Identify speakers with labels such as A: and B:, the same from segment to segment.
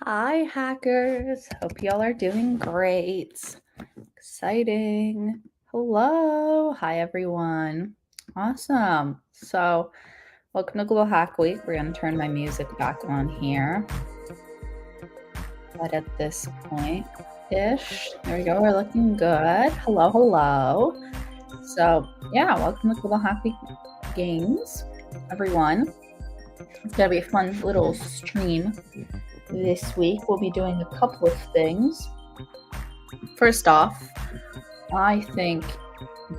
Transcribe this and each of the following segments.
A: Hi, hackers. Hope y'all are doing great. Exciting. Hello. Hi, everyone. Awesome. So, welcome to Global Hack Week. We're going to turn my music back on here. But at this point-ish, there we go. We're looking good. Hello, hello. So, yeah, welcome to Global Hack Week Games, everyone. It's going to be a fun little stream. This week, we'll be doing a couple of things. First off, I think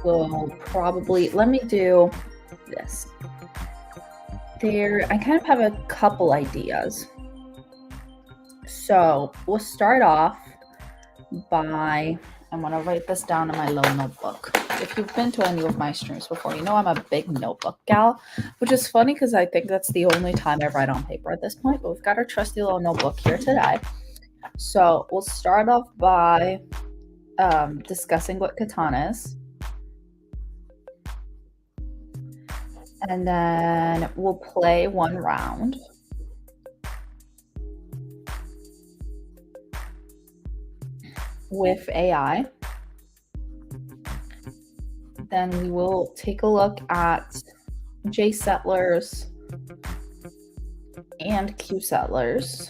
A: we'll probably, let me do this. I kind of have a couple ideas. So we'll start off by, I'm going to write this down in my little notebook. If you've been to any of my streams before, you know I'm a big notebook gal, which is funny because I think that's the only time I write on paper at this point, but we've got our trusty little notebook here today. So we'll start off by discussing what Catan is. And then we'll play one round. With AI. Then we will take a look at J settlers and Q settlers,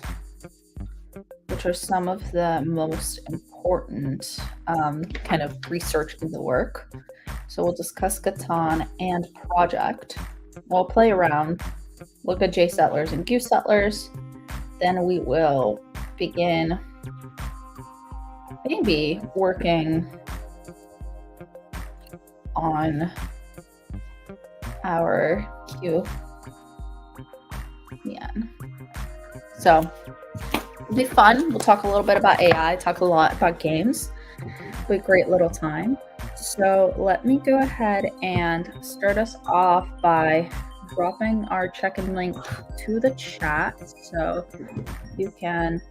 A: which are some of the most important kind of research in the work. So we'll discuss Catan and project. We'll play around, look at J settlers and Q settlers. Then we will begin maybe working on our Q. Yeah. So it'll be fun. We'll talk a little bit about AI, talk a lot about games. It'll be a great little time. So let me go ahead and start us off by dropping our check-in link to the chat. So you can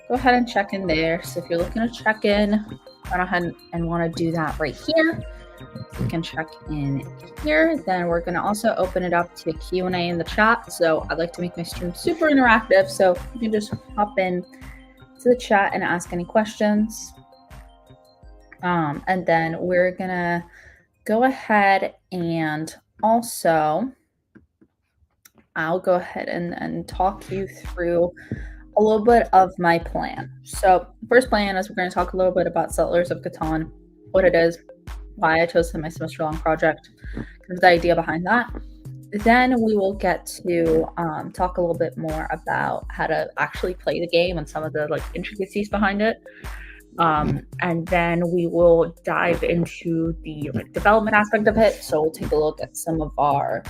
A: go ahead and check in there. So if you're looking to check in, go ahead and want to do that right here. You can check in here. Then we're going to also open it up to Q&A in the chat. So I'd like to make my stream super interactive. So you can just hop in to the chat and ask any questions. And then we're going to go ahead and also I'll go ahead and talk you through a little bit of my plan. So first plan is we're going to talk a little bit about Settlers of Catan, what it is, why I chose my semester-long project, kind of the idea behind that. Then we will get to talk a little bit more about how to actually play the game and some of the intricacies behind it. And then we will dive into the development aspect of it. So we'll take a look at some of our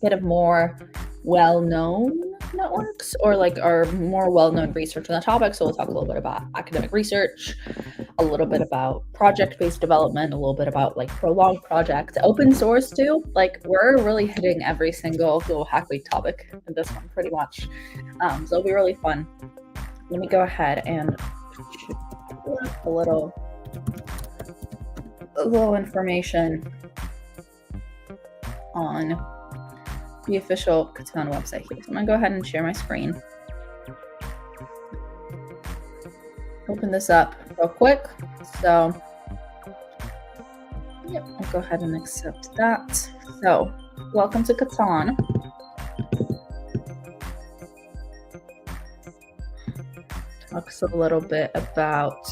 A: bit of more well-known networks or our more well-known research on the topic. So we'll talk a little bit about academic research, a little bit about project-based development, a little bit about prolonged projects, open source too. We're really hitting every single Global Hack Week topic in this one pretty much. So it'll be really fun. Let me go ahead and a little information on the official Catan website here. So I'm going to go ahead and share my screen. Open this up real quick. So, yep, I'll go ahead and accept that. So, welcome to Catan. Talks a little bit about,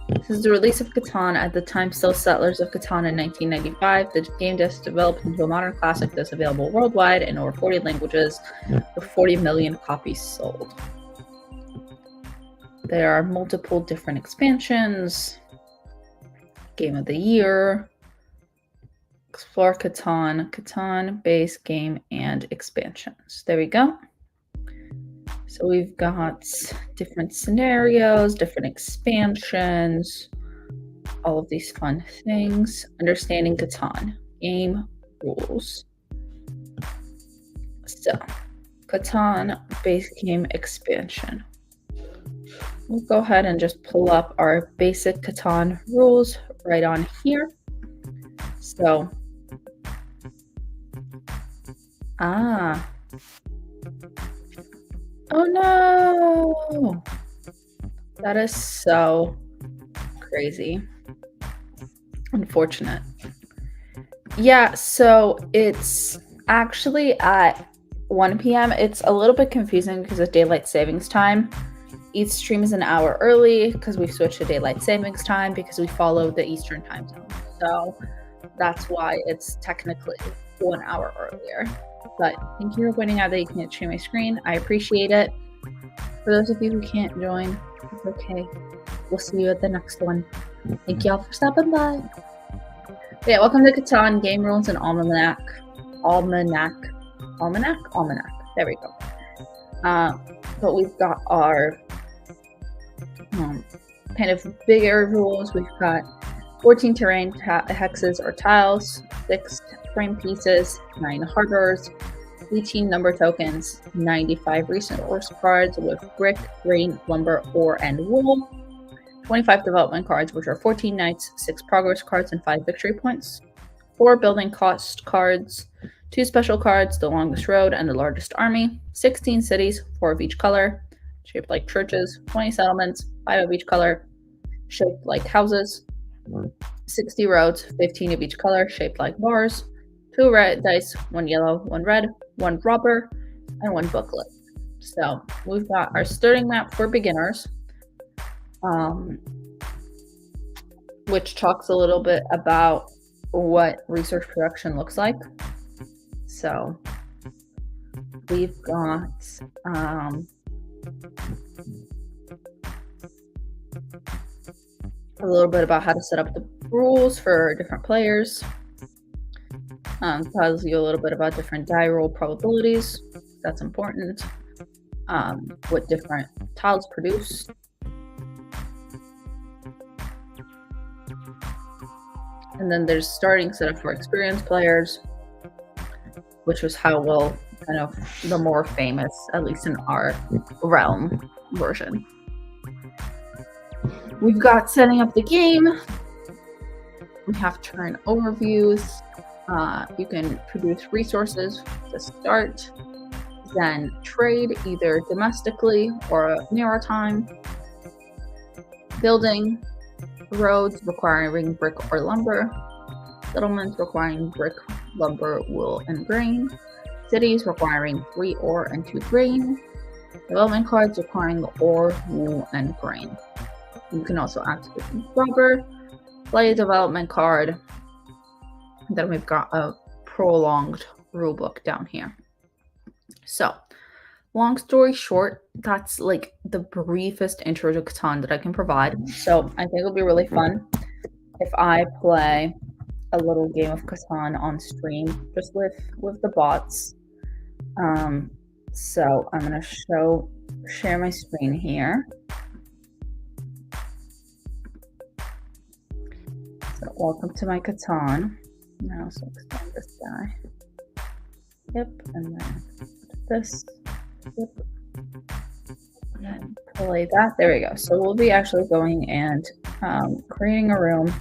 A: this is the release of Catan at the time still Settlers of Catan in 1995. The game just developed into a modern classic that's available worldwide in over 40 languages with 40 million copies sold. There are multiple different expansions, Game of the Year, Explore Catan, Catan base game, and expansions. There we go. So we've got different scenarios, different expansions, all of these fun things. Understanding Catan, game rules. So, Catan base game expansion. We'll go ahead and just pull up our basic Catan rules right on here. So, Oh no! That is so crazy. Unfortunate. Yeah, so it's actually at 1 p.m. It's a little bit confusing because of daylight savings time. Each stream is an hour early because we switched to daylight savings time because we follow the Eastern time zone. So that's why it's technically 1 hour earlier. But thank you for pointing out that you can't share my screen. I appreciate it. For those of you who can't join, it's okay. We'll see you at the next one. Thank y'all for stopping by. Yeah, welcome to Catan Game Rules and Almanac. There we go. But we've got our kind of bigger rules. We've got 14 terrain hexes or tiles, 6 frame pieces, 9 harbors, 18 number tokens, 95 resource cards with brick, grain, lumber, ore, and wool, 25 development cards, which are 14 knights, 6 progress cards, and 5 victory points, 4 building cost cards, 2 special cards, the longest road and the largest army, 16 cities, 4 of each color, shaped like churches, 20 settlements, 5 of each color, shaped like houses, 60 roads, 15 of each color, shaped like bars, 2 red dice, 1 yellow, 1 red, 1 rubber, and 1 booklet. So we've got our starting map for beginners, which talks a little bit about what research production looks like. So we've got a little bit about how to set up the rules for different players. Tells you a little bit about different die roll probabilities. That's important. What different tiles produce. And then there's starting setup for experienced players, which was how we'll kind of the more famous, at least in our realm version. We've got setting up the game. We have turn overviews. You can produce resources to start, then trade either domestically or maritime. Building, roads requiring brick or lumber, settlements requiring brick, lumber, wool, and grain, cities requiring 3 ore and 2 grain, development cards requiring ore, wool, and grain. You can also activate rubber, play a development card. Then we've got a prolonged rulebook down here. So, long story short, that's like the briefest intro to Catan that I can provide. So I think it'll be really fun if I play a little game of Catan on stream, just with the bots. So I'm gonna share my screen here. So welcome to my Catan. Now, so extend this guy. Yep, and then this. Yep. And then play that. There we go. So we'll be actually going and creating a room.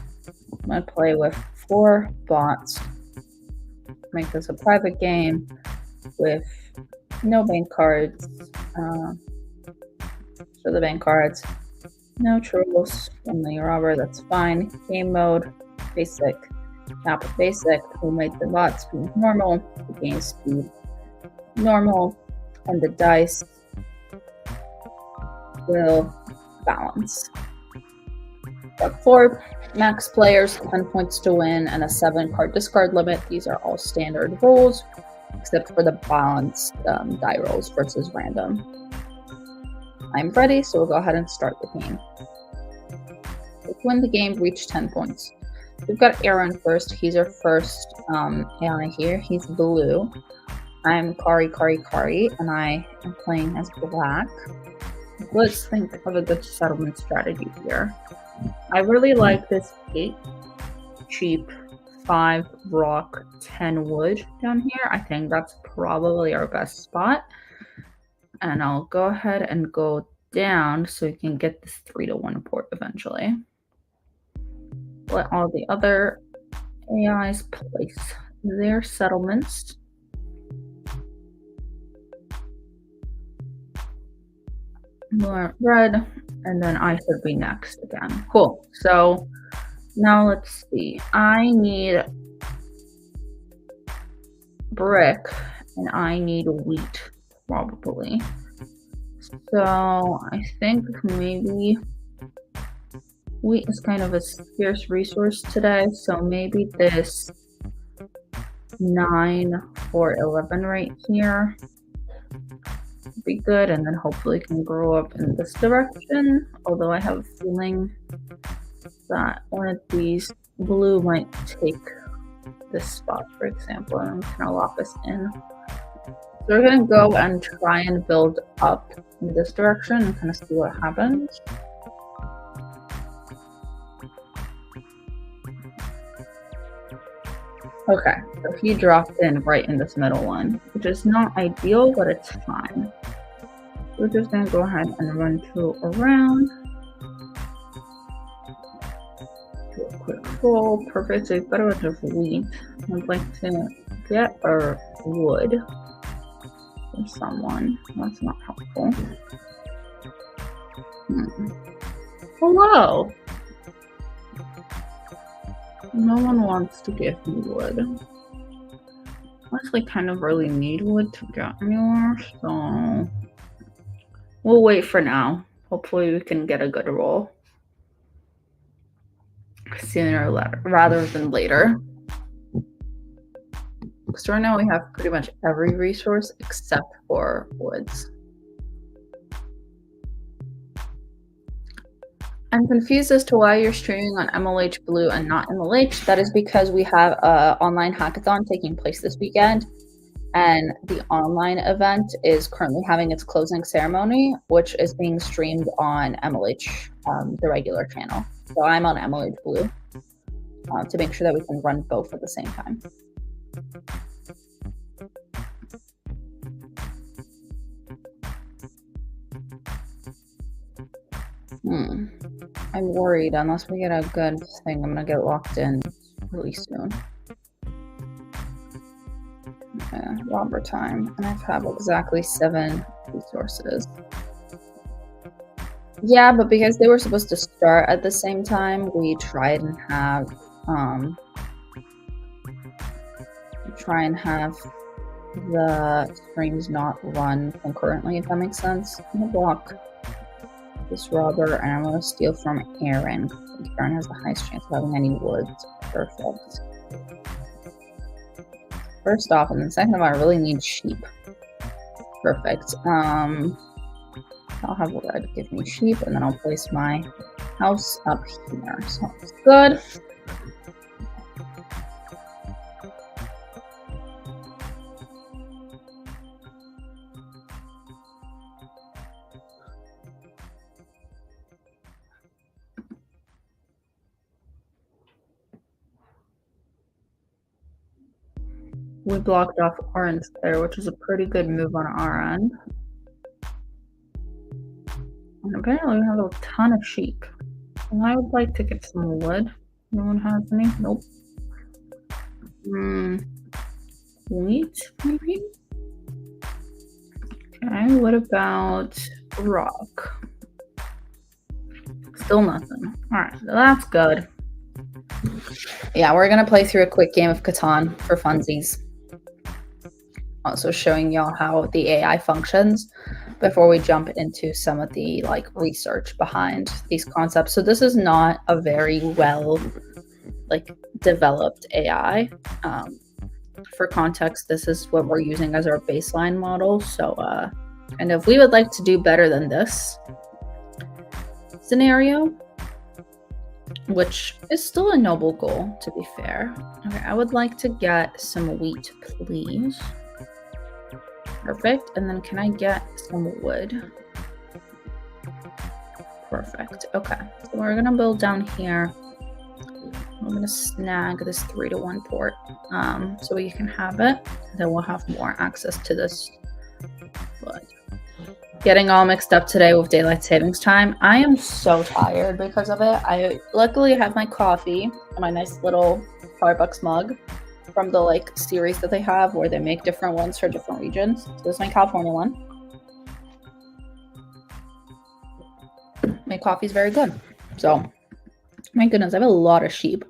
A: I'm gonna play with 4 bots. Make this a private game with no bank cards. Show the bank cards. No trolls. Only robber. That's fine. Game mode. Basic. Map of basic. We'll make the bot speed normal. The game speed normal. And the dice will balance. Got 4 max players, 10 points to win, and a 7 card discard limit. These are all standard rules, except for the balanced die rolls versus random. I'm ready, so we'll go ahead and start the game. To win the game, reach 10 points. We've got Aaron first. He's our first AI here. He's blue. I'm Kari, and I am playing as black. Let's think of a good settlement strategy here. I really like this 8 cheap, 5 rock, 10 wood down here. I think that's probably our best spot. And I'll go ahead and go down so we can get this 3-to-1 port eventually. Let all the other AIs place their settlements. more red, and then I should be next again. Cool. So now let's see. I need brick and I need wheat, probably. So I think maybe wheat is kind of a scarce resource today. So maybe this 9 or 11 right here would be good, and then hopefully can grow up in this direction. Although I have a feeling that one of these blue might take this spot, for example, and I'm gonna lock us in. So we're gonna go and try and build up in this direction and kind of see what happens. Okay, so he dropped in right in this middle one, which is not ideal, but it's fine. We're just gonna go ahead and run two around. Do a quick roll. Perfect. So we've got a bunch of wheat. I'd like to get our wood from someone. That's not helpful. Hello. No one wants to give me wood. I actually kind of really need wood to get anywhere, so we'll wait for now. Hopefully we can get a good roll sooner rather than later. So right now we have pretty much every resource except for woods. I'm confused as to why you're streaming on MLH Blue and not MLH. That is because we have an online hackathon taking place this weekend, and the online event is currently having its closing ceremony, which is being streamed on MLH, the regular channel. So I'm on MLH Blue to make sure that we can run both at the same time. I'm worried. Unless we get a good thing, I'm gonna get locked in really soon. Okay, robber time. And I have exactly 7 resources. Yeah, but because they were supposed to start at the same time, we tried and have the streams not run concurrently, if that makes sense. I'm gonna block this robber, and I'm gonna steal from Aaron. I think Aaron has the highest chance of having any woods. Perfect. First off, and then second of all, I really need sheep. Perfect. I'll have red give me sheep, and then I'll place my house up here. So that's good. We blocked off orange there, which is a pretty good move on our end. And apparently we have a ton of sheep. And I would like to get some wood. No one has any? Nope. Wheat, maybe? Okay, what about rock? Still nothing. Alright, so that's good. Yeah, we're gonna play through a quick game of Catan for funsies. Also showing y'all how the AI functions before we jump into some of the research behind these concepts. So this is not a very well developed AI. For context, this is what we're using as our baseline model. So and if we would like to do better than this scenario, which is still a noble goal, to be fair. Okay, I would like to get some wheat, please. Perfect. And then can I get some wood? Perfect. Okay. So we're going to build down here. I'm going to snag this 3-to-1 port so we can have it. Then we'll have more access to this wood. Getting all mixed up today with daylight savings time. I am so tired because of it. I luckily have my coffee in my nice little Starbucks mug from the series that they have where they make different ones for different regions. So this is my California one. my coffee's very good. So, my goodness, I have a lot of sheep.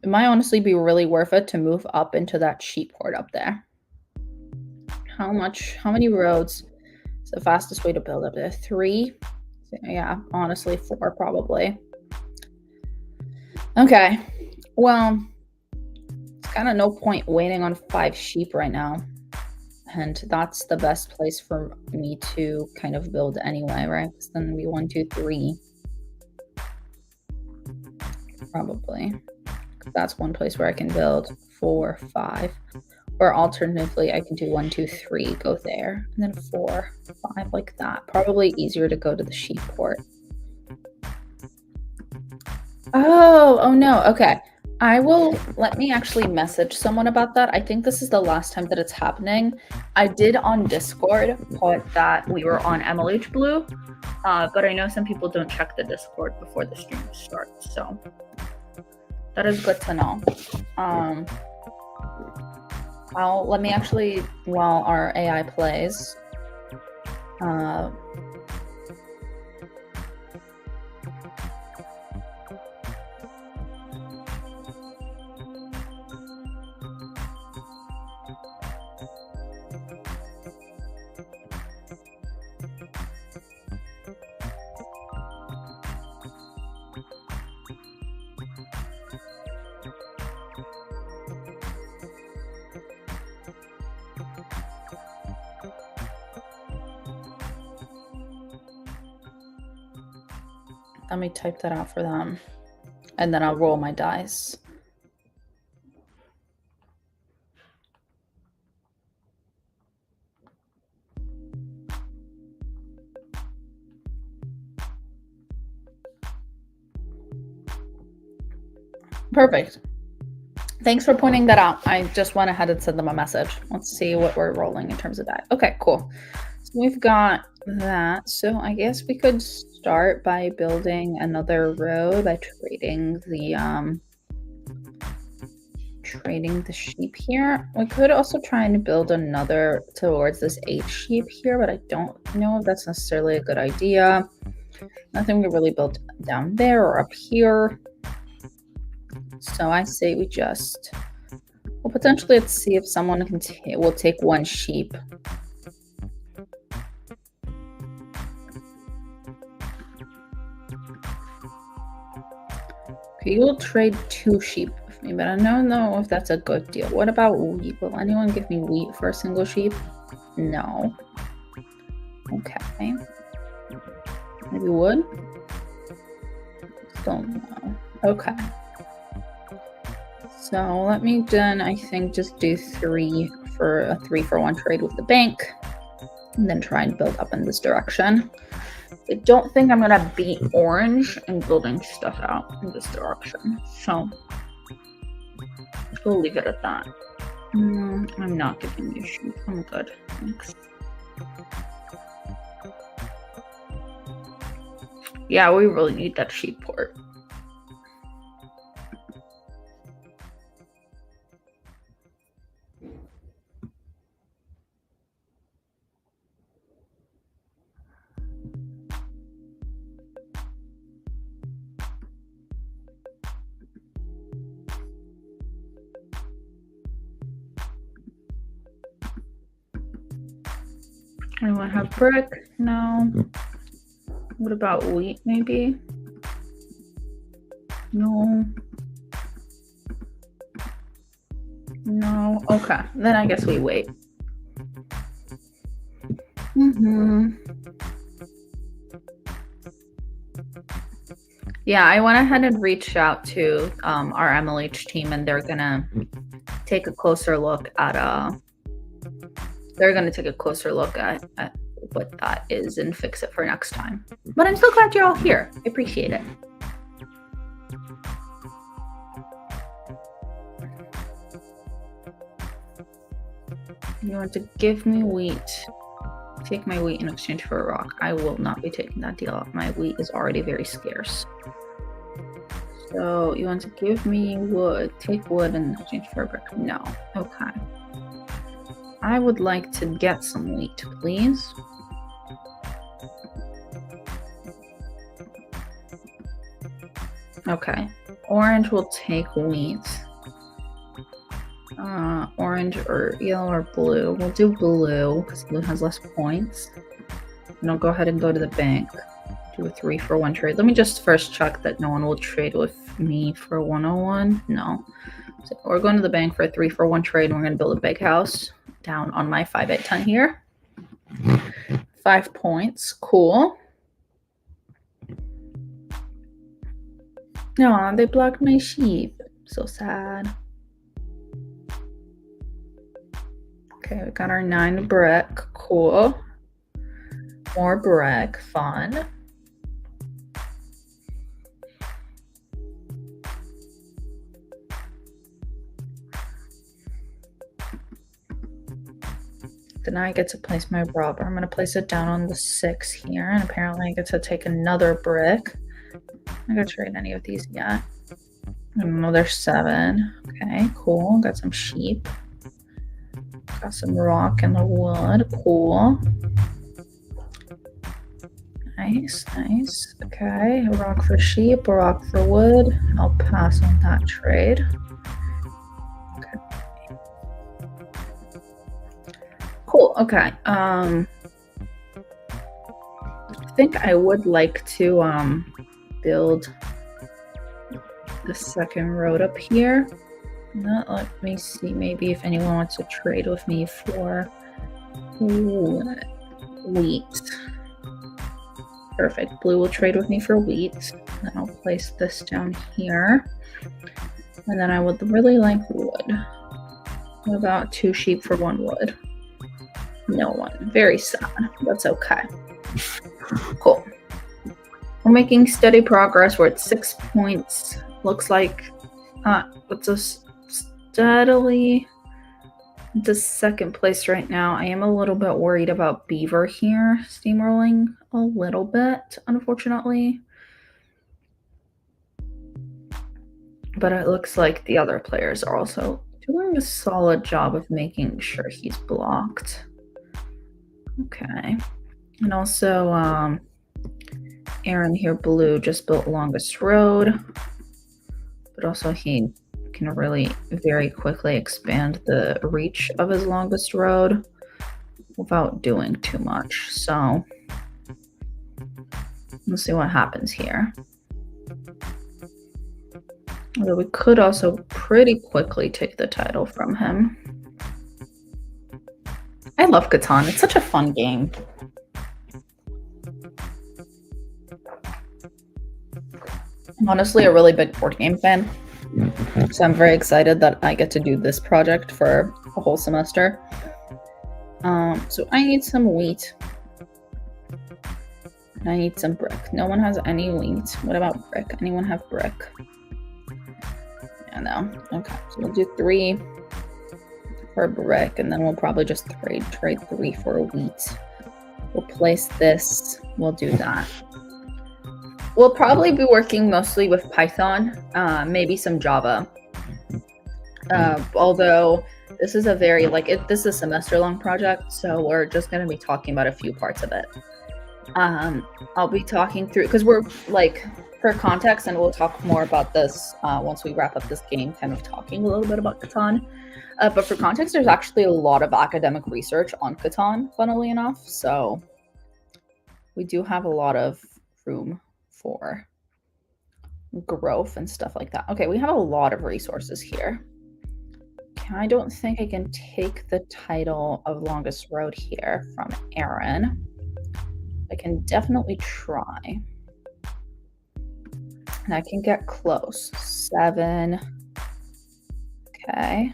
A: It might honestly be really worth it to move up into that sheep horde up there. How many roads is the fastest way to build up there? 3? Yeah, honestly, 4 probably. Okay, well, it's kind of no point waiting on 5 sheep right now. And that's the best place for me to kind of build anyway, right? It's then it'd be 1, 2, 3. Probably. That's one place where I can build 4, 5. Or alternatively, I can do 1, 2, 3, go there, and then 4, 5, like that. Probably easier to go to the sheep port. Oh no, okay. Let me actually message someone about that. I think this is the last time that it's happening. I did on Discord put that we were on MLH Blue, but I know some people don't check the Discord before the stream starts, so that is good to know. Let me actually, while our AI plays, let me type that out for them, and then I'll roll my dice. Perfect. Thanks for pointing that out. I just went ahead and sent them a message. Let's see what we're rolling in terms of that. Okay, cool. So we've got that. So I guess we could start by building another road by trading the sheep here. We could also try and build another towards this 8 sheep here, but I don't know if that's necessarily a good idea. Nothing we really built down there or up here. So I say we just, well, potentially let's see if someone will take 1 sheep. Okay, you will trade 2 sheep with me, but I don't know if that's a good deal. What about wheat? Will anyone give me wheat for a single sheep? No. Okay. Maybe wood? Still no. Okay. So let me then, I think, just do 3 for a 3-for-1 trade with the bank, and then try and build up in this direction. I don't think I'm gonna beat orange in building stuff out in this direction, so we'll leave it at that. I'm not giving you sheep. I'm good. Thanks. Yeah, we really need that sheep port. Anyone have brick? No. What about wheat, maybe? No. No. Okay. Then I guess we wait. Yeah, I went ahead and reached out to our MLH team, and they're gonna take a closer look at what that is and fix it for next time. But I'm so glad you're all here. I appreciate it. You want to give me wheat? Take my wheat in exchange for a rock. I will not be taking that deal. My wheat is already very scarce. So you want to give me wood? Take wood in exchange for a brick? No. Okay. I would like to get some wheat, please. Okay. Orange will take wheat. Orange or yellow or blue. We'll do blue because blue has less points. And I'll go ahead and go to the bank. Do a 3-for-1 trade. Let me just first check that no one will trade with me for 101. No. So we're going to the bank for a 3-for-1 trade, and we're going to build a big house down on my 5/8/10 here. 5 points. Cool. No, they blocked my sheep. So sad. Okay, we got our 9 brick. Cool. More brick. Fun. Then I get to place my rubber. I'm going to place it down on the 6 here, and apparently I get to take another brick. I'm not going to trade any of these yet. Another 7. Okay, cool. Got some sheep. Got some rock in the wood. Cool. Nice, nice. Okay, a rock for sheep, a rock for wood. I'll pass on that trade. Okay. Cool, okay. I think I would like to build the second road up here. Let me see maybe if anyone wants to trade with me for wheat. Perfect. Blue will trade with me for wheat. Then I'll place this down here. And then I would really like wood. What about 2 sheep for 1 wood? No one. Very sad. That's okay. Cool. We're making steady progress. We're at 6 points. Looks like it's a steadily into second place right now. I am a little bit worried about Beaver here steamrolling a little bit, unfortunately. But it looks like the other players are also doing a solid job of making sure he's blocked. Okay. And also, Aaron here, blue, just built longest road. But also he can really very quickly expand the reach of his longest road without doing too much. So let's see what happens here. Although we could also pretty quickly take the title from him. I love Catan. It's such a fun game. I'm honestly a really big board game fan. So I'm very excited that I get to do this project for a whole semester. So I need some wheat. I need some brick. No one has any wheat. What about brick? Anyone have brick? Yeah, no. Okay, so we'll do 3 for brick, and then we'll probably just trade 3 for wheat. We'll place this. We'll do that. We'll probably be working mostly with Python, maybe some Java. Although this is a very, this is a semester-long project, so we're just going to be talking about a few parts of it. I'll be talking through, because we're, for context, and we'll talk more about this once we wrap up this game, kind of talking a little bit about Catan. But for context, there's actually a lot of academic research on Catan, funnily enough, so we do have a lot of room for growth and stuff like that. Okay, we have a lot of resources here. I don't think I can take the title of longest road here from Aaron. I can definitely try. And I can get close. 7. Okay.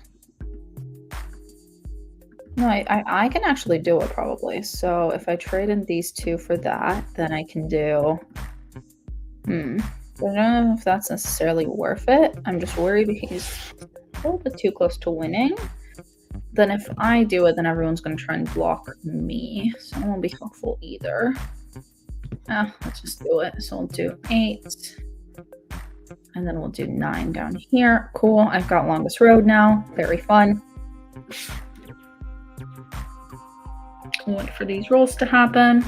A: No, I can actually do it probably. So if I trade in these 2 for that, then I can do... I don't know if that's necessarily worth it. I'm just worried he's a little bit too close to winning. Then if I do it, then everyone's going to try and block me. So it won't be helpful either. Let's just do it. So we'll do 8. And then we'll do 9 down here. Cool. I've got longest road now. Very fun. Wait for these rolls to happen.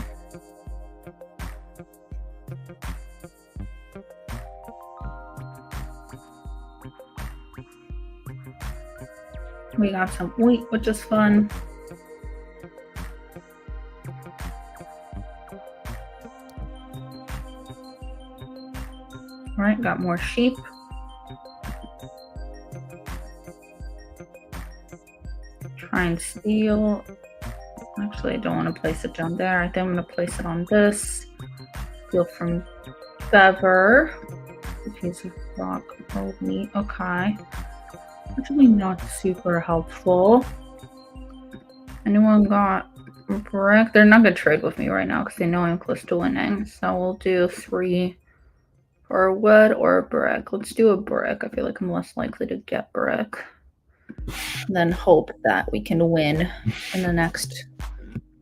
A: We got some wheat, which is fun. All right, got more sheep. Try and steal. Actually, I don't want to place it down there. I think I'm going to place it on this. Steal from Bever. Piece of rock, old meat. Okay. Actually, not super helpful. Anyone got brick? They're not going to trade with me right now because they know I'm close to winning. So we'll do 3 for a wood or a brick. Let's do a brick. I feel like I'm less likely to get brick. And then hope that we can win in the next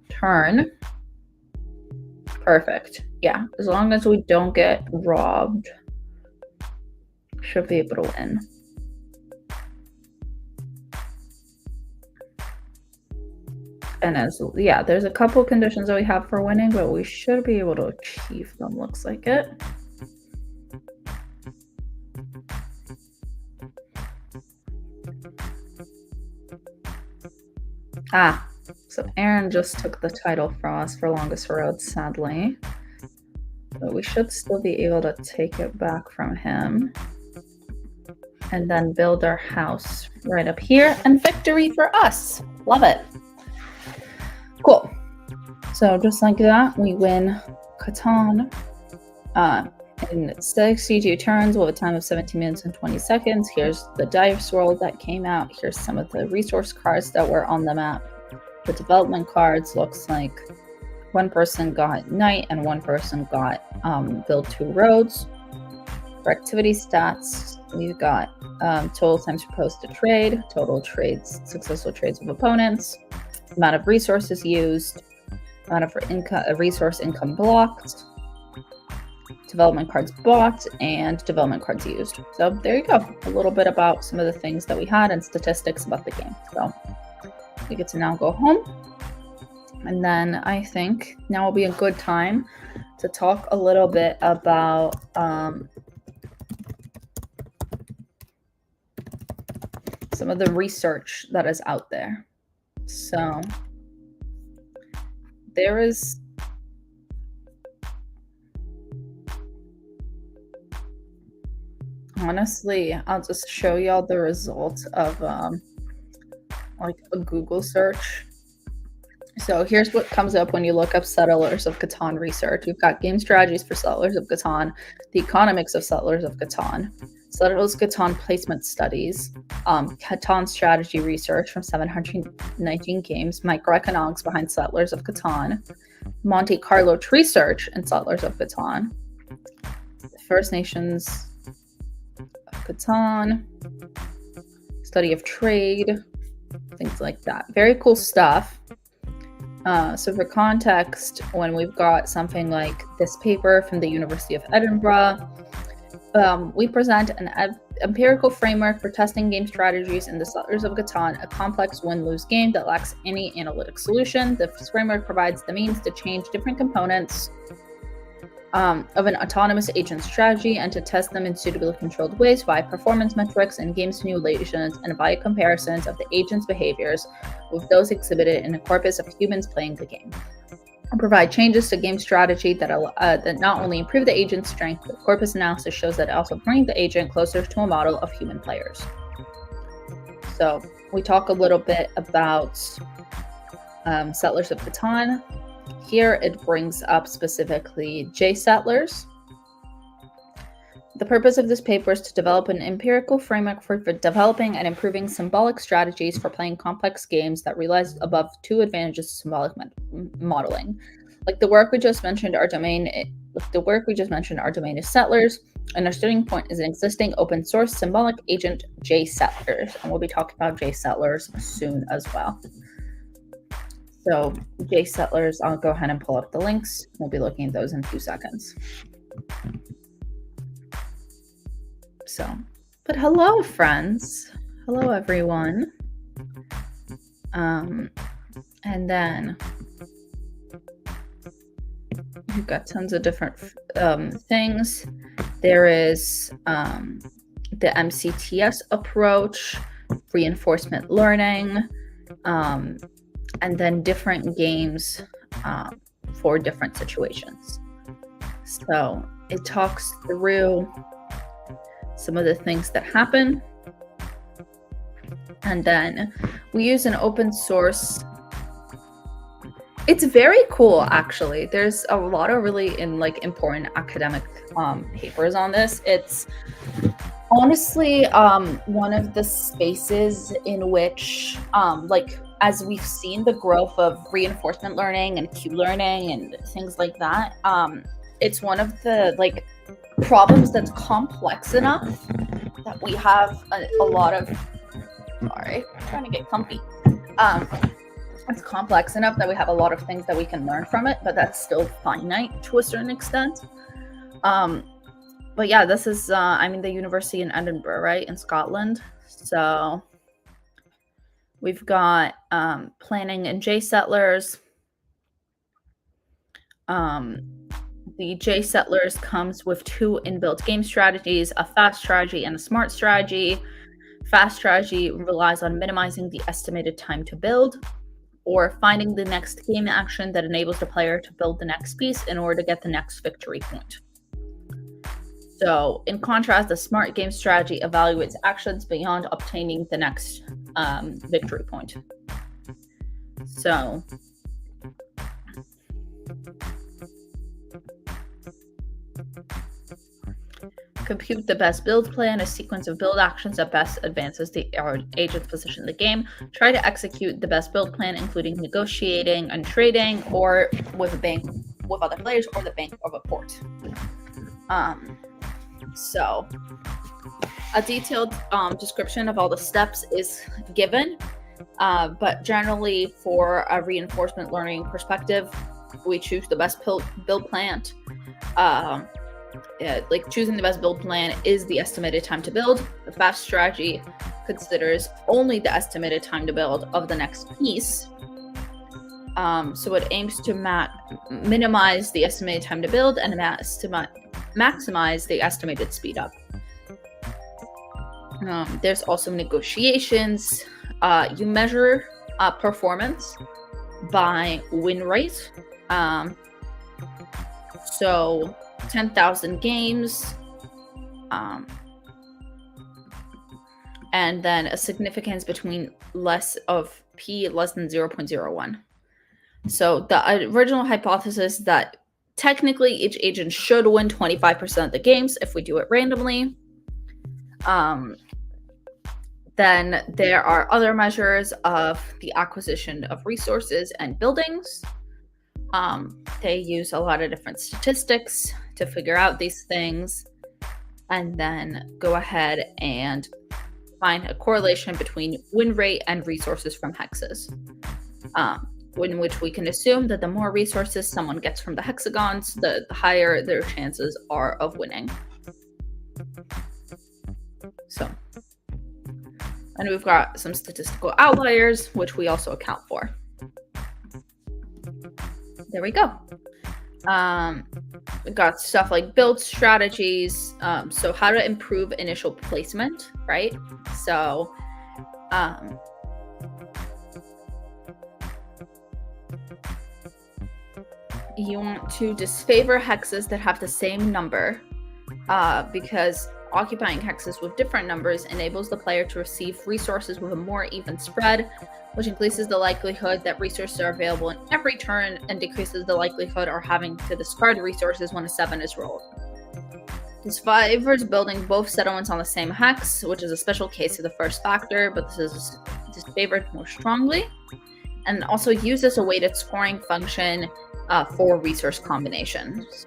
A: turn. Perfect. Yeah, as long as we don't get robbed, should be able to win. And there's a couple conditions that we have for winning, but we should be able to achieve them, looks like it. So Aaron just took the title from us for longest road, sadly. But we should still be able to take it back from him. And then build our house right up here. And victory for us. Love it. Cool. So just like that, we win Catan. In 62 turns, we'll have a time of 17 minutes and 20 seconds. Here's the dice roll that came out. Here's some of the resource cards that were on the map. The development cards looks like one person got night and one person got build 2 roads. For activity stats, we've got total times proposed to trade, total trades, successful trades with opponents, amount of resources used, amount of resource income blocked, development cards bought, and development cards used. So there you go. A little bit about some of the things that we had and statistics about the game. So we get to now go home. And then I think now will be a good time to talk a little bit about some of the research that is out there. So there is honestly, I'll just show y'all the results of like a Google search. So here's what comes up when you look up Settlers of Catan research. We've got game strategies for Settlers of Catan, the economics of Settlers of Catan, Settlers of Catan placement studies, Catan strategy research from 719 games, microeconomics behind Settlers of Catan, Monte Carlo research in Settlers of Catan, First Nations of Catan, study of trade, things like that. Very cool stuff. So for context, when we've got something like this paper from the University of Edinburgh, we present an empirical framework for testing game strategies in the Settlers of Catan, a complex win-lose game that lacks any analytic solution. This framework provides the means to change different components of an autonomous agent strategy and to test them in suitably controlled ways via performance metrics and game simulations and via comparisons of the agent's behaviors with those exhibited in a corpus of humans playing the game. And provide changes to game strategy that not only improve the agent's strength, but corpus analysis shows that it also brings the agent closer to a model of human players. So we talk a little bit about Settlers of Catan. Here it brings up specifically J-Settlers. The purpose of this paper is to develop an empirical framework for developing and improving symbolic strategies for playing complex games that relies above 2 advantages of symbolic modeling. Like the work we just mentioned, our domain is Settlers, and our starting point is an existing open source symbolic agent, J-Settlers, and we'll be talking about J-Settlers soon as well. So J-Settlers, I'll go ahead and pull up the links. We'll be looking at those in a few seconds. So, but hello, friends. Hello, everyone. And then you've got tons of different things. There is the MCTS approach, reinforcement learning, and then different games for different situations. So it talks through some of the things that happen. And then we use an open source. It's very cool, actually. There's a lot of really important academic papers on this. It's honestly one of the spaces in which as we've seen the growth of reinforcement learning and Q learning and things like that, it's one of the problems that's complex enough that we have a lot of. Sorry, I'm trying to get comfy. It's complex enough that we have a lot of things that we can learn from it, but that's still finite to a certain extent. But yeah, this is the university in Edinburgh, right, in Scotland. So we've got planning and J-settlers. The J-settlers comes with 2 inbuilt game strategies, a fast strategy and a smart strategy. Fast strategy relies on minimizing the estimated time to build, or finding the next game action that enables the player to build the next piece in order to get the next victory point. So, in contrast, the smart game strategy evaluates actions beyond obtaining the next victory point. So, compute the best build plan, a sequence of build actions that best advances the agent's position in the game. Try to execute the best build plan, including negotiating and trading, or with other players, or the bank of a port. So a detailed description of all the steps is given, but generally for a reinforcement learning perspective, we choose the best build plan. Choosing the best build plan is the estimated time to build. The fast strategy considers only the estimated time to build of the next piece. So it aims to minimize the estimated time to build and maximize the estimated speed up. There's also negotiations. You measure performance by win rate. So 10,000 games, and then a significance between less than 0.01. So the original hypothesis that technically each agent should win 25% of the games if we do it randomly. Then there are other measures of the acquisition of resources and buildings. They use a lot of different statistics to figure out these things, and then go ahead and find a correlation between win rate and resources from hexes, in which we can assume that the more resources someone gets from the hexagons, the higher their chances are of winning. So, and we've got some statistical outliers, which we also account for. There we go. We've got stuff like build strategies. So how to improve initial placement, right? So you want to disfavor hexes that have the same number, because occupying hexes with different numbers enables the player to receive resources with a more even spread, which increases the likelihood that resources are available in every turn and decreases the likelihood of having to discard resources when a 7 is rolled. Disfavors building both settlements on the same hex, which is a special case of the first factor, but this is disfavored more strongly, and also uses a weighted scoring function for resource combinations.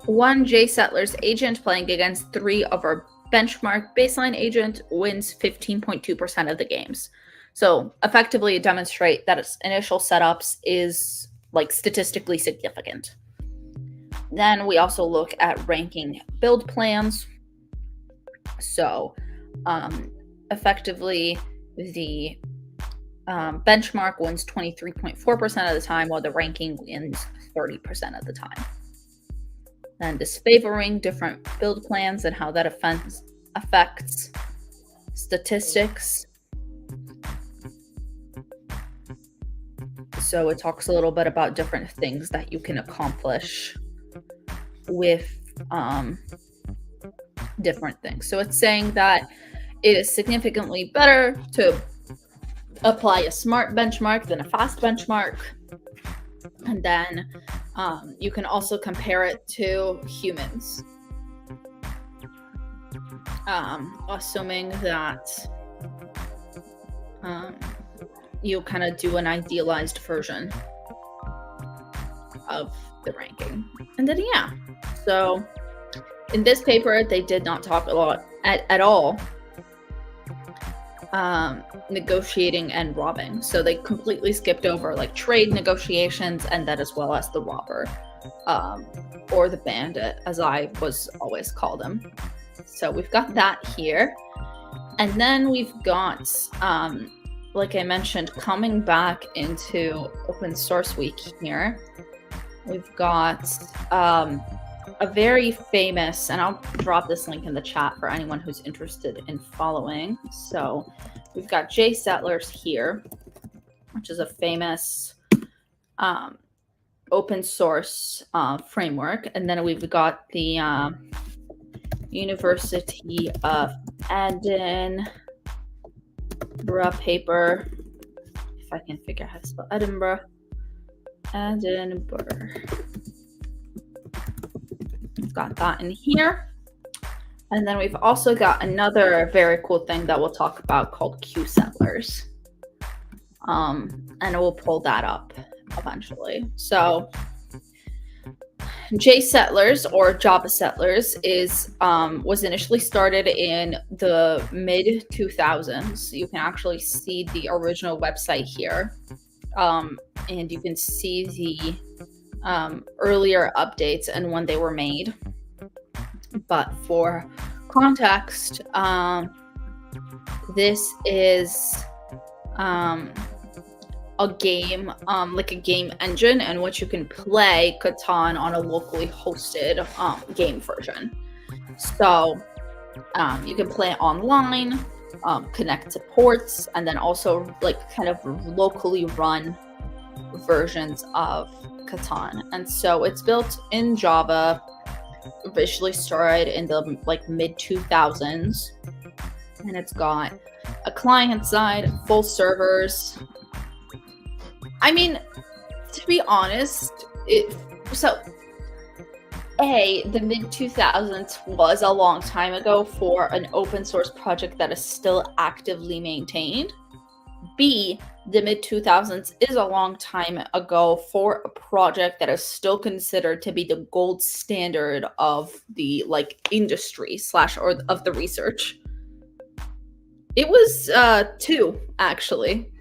A: One J-Settlers agent playing against 3 of our benchmark baseline agent wins 15.2% of the games. So effectively it demonstrates that its initial setups is statistically significant. Then we also look at ranking build plans. So effectively the benchmark wins 23.4% of the time, while the ranking wins 30% of the time. then disfavoring different build plans and how that affects statistics. So it talks a little bit about different things that you can accomplish with different things. So it's saying that it is significantly better to apply a smart benchmark than a fast benchmark. And then you can also compare it to humans. Assuming that you kind of do an idealized version of the ranking. And then, yeah. So in this paper, they did not talk a lot at all negotiating and robbing. So they completely skipped over like trade negotiations and that, as well as the robber or the bandit, as I was always called him. So we've got that here. And then we've got, like I mentioned, coming back into Open Source Week here, we've got a very famous, and I'll drop this link in the chat for anyone who's interested in following. So we've got Jay Settlers here, which is a famous open source framework. And then we've got the University of Edinburgh paper, if I can figure out how to spell Edinburgh. We've got that in here. And then we've also got another very cool thing that we'll talk about called Q Settlers. And we'll pull that up eventually. So J Settlers, or Java Settlers, was initially started in the mid 2000s. You can actually see the original website here, and you can see the earlier updates and when they were made. But for context, this is a game, like a game engine in which you can play Catan on a locally hosted game version. So you can play online, connect to ports, and then also like kind of locally run versions of Catan. And so it's built in Java, officially started in the like mid 2000s, and it's got a client side, full servers. I mean, to be honest, the mid 2000s was a long time ago for an open source project that is still actively maintained. B, the mid 2000s is a long time ago for a project that is still considered to be the gold standard of the like industry or of the research. It was 2, actually,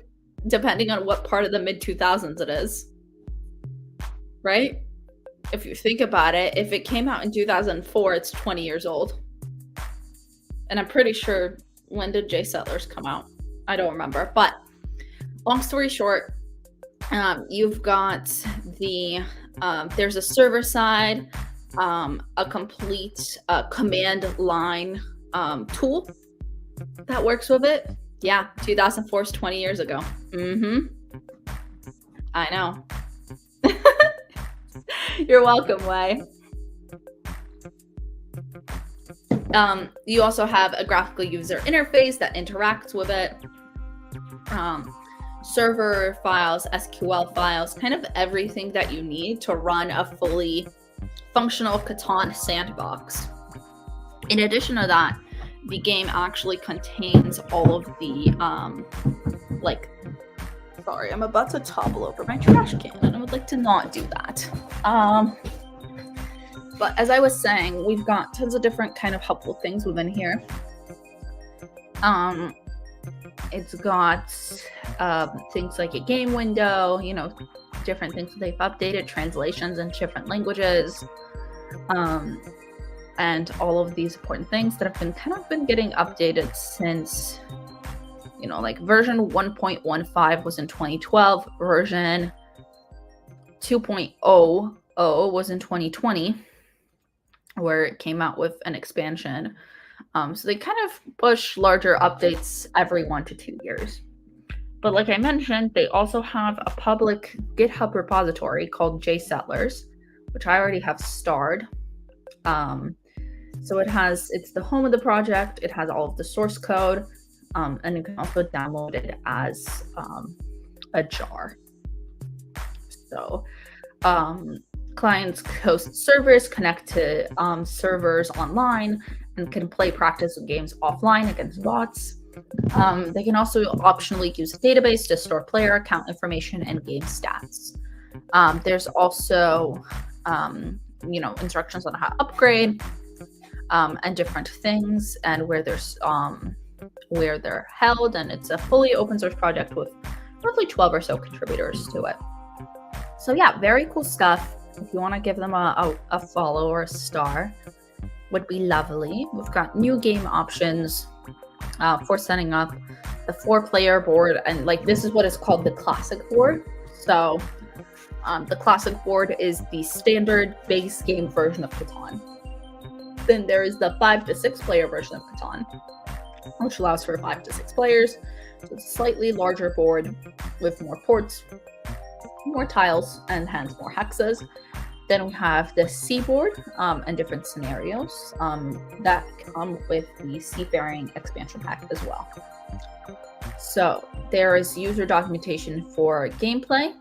A: depending on what part of the mid 2000s it is, right? If you think about it, if it came out in 2004, it's 20 years old. And I'm pretty sure, when did J Settlers come out? I don't remember. But long story short, you've got there's a server side, a complete command line tool that works with it. Yeah, 2004 is 20 years ago. I know. You're welcome, Wei. You also have a graphical user interface that interacts with it. Server files, SQL files, kind of everything that you need to run a fully functional Catan sandbox. In addition to that, the game actually contains all of the sorry, I'm about to topple over my trash can and I would like to not do that. But as I was saying, we've got tons of different kind of helpful things within here. It's got things like a game window, different things that they've updated, translations in different languages, and all of these important things that have been getting updated since, version 1.15 was in 2012, version 2.00 was in 2020. where it came out with an expansion. So they kind of push larger updates every 1 to 2 years. But like I mentioned, they also have a public GitHub repository called JSettlers, which I already have starred. So it's the home of the project. It has all of the source code, and you can also download it as a jar. So clients host servers, connect to servers online, and can play practice games offline against bots. They can also optionally use a database to store player account information and game stats. There's also instructions on how to upgrade and different things, and where they're held, and it's a fully open source project with roughly 12 or so contributors to it. So yeah, very cool stuff. If you want to give them a follow or a star, would be lovely. We've got new game options for setting up the 4-player board, and like this is what is called the classic board. So the classic board is the standard base game version of Catan. Then there is the 5 to 6 player version of Catan, which allows for 5 to 6 players. So it's a slightly larger board with more ports, more tiles, and hence more hexes. Then we have the C board and different scenarios that come with the Seafaring expansion pack as well. So there is user documentation for gameplay.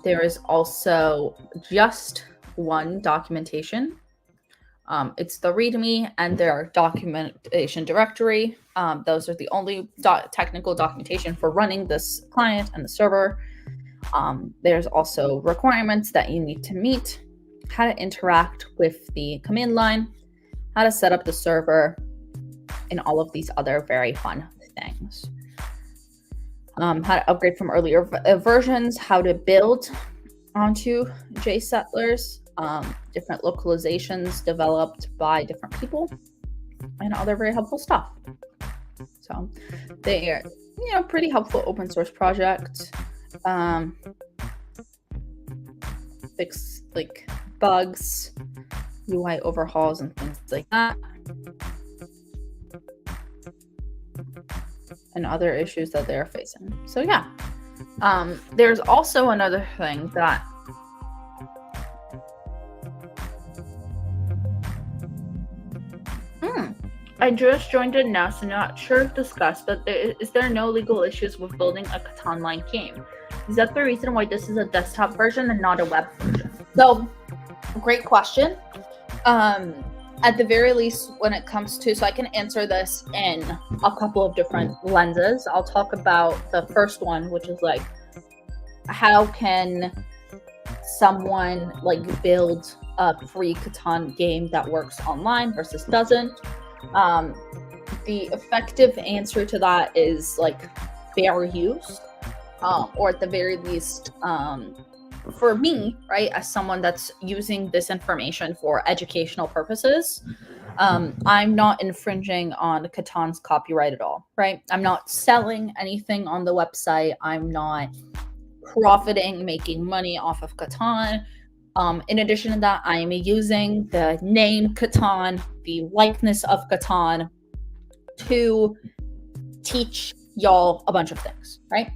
A: There is also just one documentation. It's the README and their documentation directory. Those are the only technical documentation for running this client and the server. There's also requirements that you need to meet, how to interact with the command line, how to set up the server, and all of these other very fun things. How to upgrade from earlier versions, how to build onto JSettlers, different localizations developed by different people, and other very helpful stuff. So they are, pretty helpful open source project. Fix like bugs, UI overhauls, and things like that, and other issues that they're facing. So yeah, there's also another thing that I just joined it now, so not sure if discussed, but is there no legal issues with building a Catan-like game? Is that the reason why this is a desktop version and not a web version? So, great question. At the very least, when it comes to, so I can answer this in a couple of different lenses. I'll talk about the first one, which is like, how can someone like build a free Catan game that works online versus doesn't? The effective answer to that is like fair use, or at the very least, for me, right, as someone that's using this information for educational purposes, I'm not infringing on Catan's copyright at all, right? I'm not selling anything on the website. I'm not profiting, making money off of Catan. In addition to that, I am using the name Catan, the likeness of Catan, to teach y'all a bunch of things, right?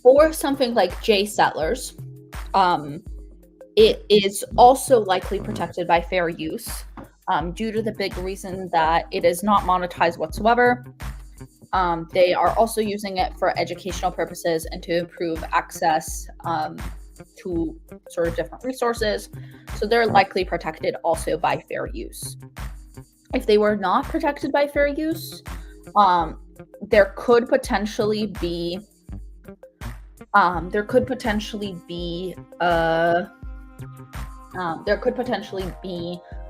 A: For something like JSettlers, it is also likely protected by fair use, due to the big reason that it is not monetized whatsoever. They are also using it for educational purposes and to improve access to sort of different resources. So they're likely protected also by fair use. If they were not protected by fair use, there could potentially be a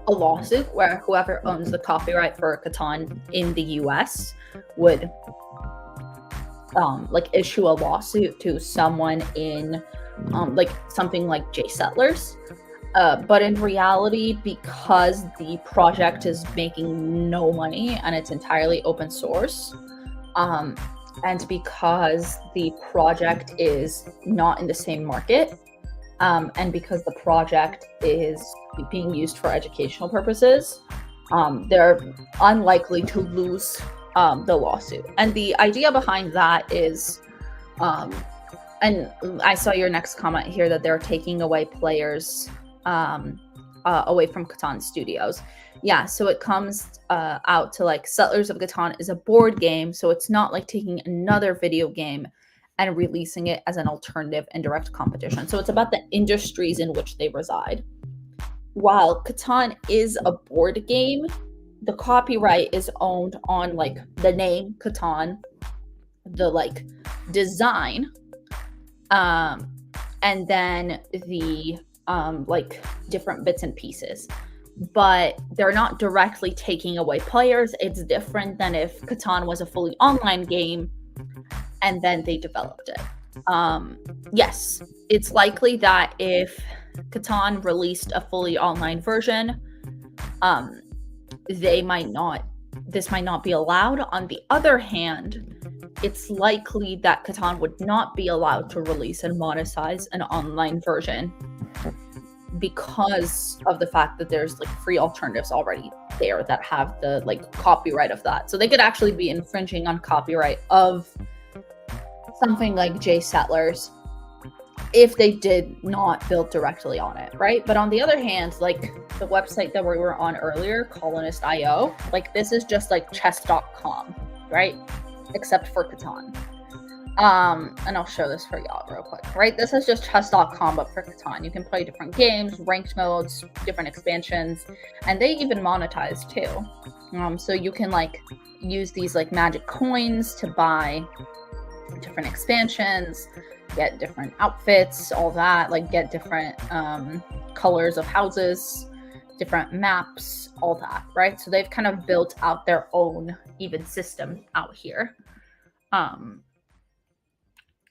A: lawsuit where whoever owns the copyright for Catan in the US would issue a lawsuit to someone in something like JSettlers. But in reality, because the project is making no money and it's entirely open source, and because the project is not in the same market, And because the project is being used for educational purposes, they're unlikely to lose the lawsuit. And the idea behind that is, and I saw your next comment here that they're taking away players away from Catan Studios. Yeah, so it comes out to like Settlers of Catan is a board game, so it's not like taking another video game and releasing it as an alternative and direct competition. So it's about the industries in which they reside. While Catan is a board game, the copyright is owned on like the name Catan, the like design, and then the like different bits and pieces. But they're not directly taking away players. It's different than if Catan was a fully online game and then they developed it. Yes, it's likely that if Catan released a fully online version, this might not be allowed. On the other hand, it's likely that Catan would not be allowed to release and monetize an online version because of the fact that there's like free alternatives already there that have the like copyright of that. So they could actually be infringing on copyright of something like J Settlers if they did not build directly on it, right? But on the other hand, like the website that we were on earlier, Colonist.io, like this is just like chess.com, right? Except for Catan. And I'll show this for y'all real quick, right? This is just chess.com, but for Catan. You can play different games, ranked modes, different expansions, and they even monetize too. So you can like use these like magic coins to buy different expansions, get different outfits, all that, like get different colors of houses, different maps, all that, right? So they've kind of built out their own even system out here.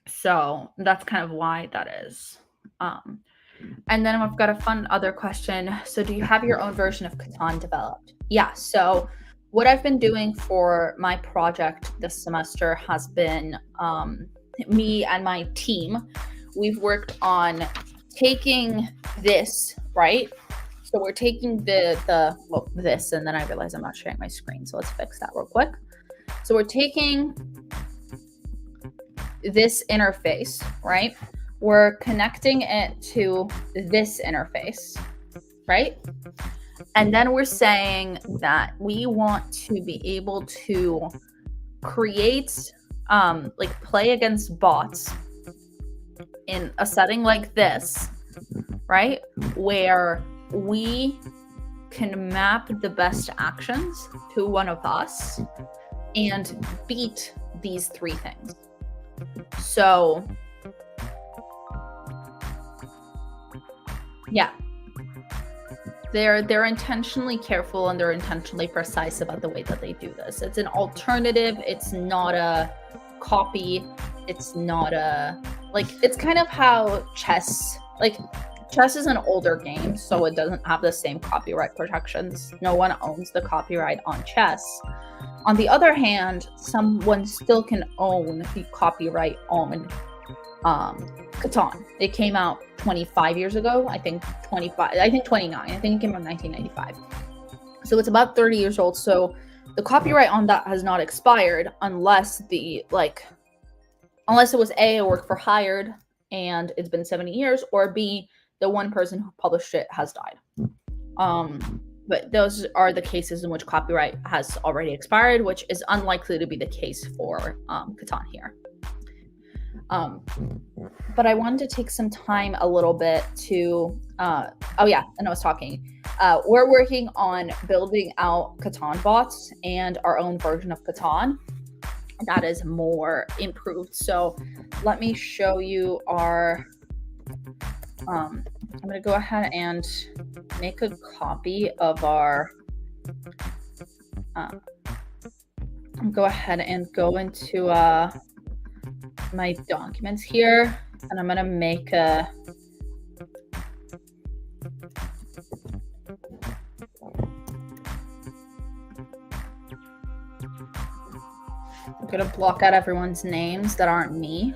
A: So that's kind of why that is. And then I've got a fun other question. So do you have your own version of Catan developed? Yeah, so what I've been doing for my project this semester has been me and my team. We've worked on taking this, right? So we're taking this, and then I realize I'm not sharing my screen. So let's fix that real quick. So we're taking this interface, right? We're connecting it to this interface, right? And then we're saying that we want to be able to create, like play against bots in a setting like this, right? Where we can map the best actions to one of us and beat these three things. So, yeah, they're intentionally careful and they're intentionally precise about the way that they do this. It's an alternative. It's not a copy. It's not a, like, it's kind of how chess is an older game, so it doesn't have the same copyright protections. No one owns the copyright on chess. On the other hand, someone still can own the copyright on Catan. It came out 25 years ago. I think 29. I think it came out in 1995. So it's about 30 years old. So the copyright on that has not expired unless it was A, a work for hired and it's been 70 years, or B, the one person who published it has died. But those are the cases in which copyright has already expired, which is unlikely to be the case for Catan here. But I wanted to take some time a little bit to, and I was talking. We're working on building out Catan bots and our own version of Catan that is more improved. So let me show you our, I'm going to go ahead and make a copy of our, go ahead and go into my documents here, and I'm going to make a, I'm going to block out everyone's names that aren't me.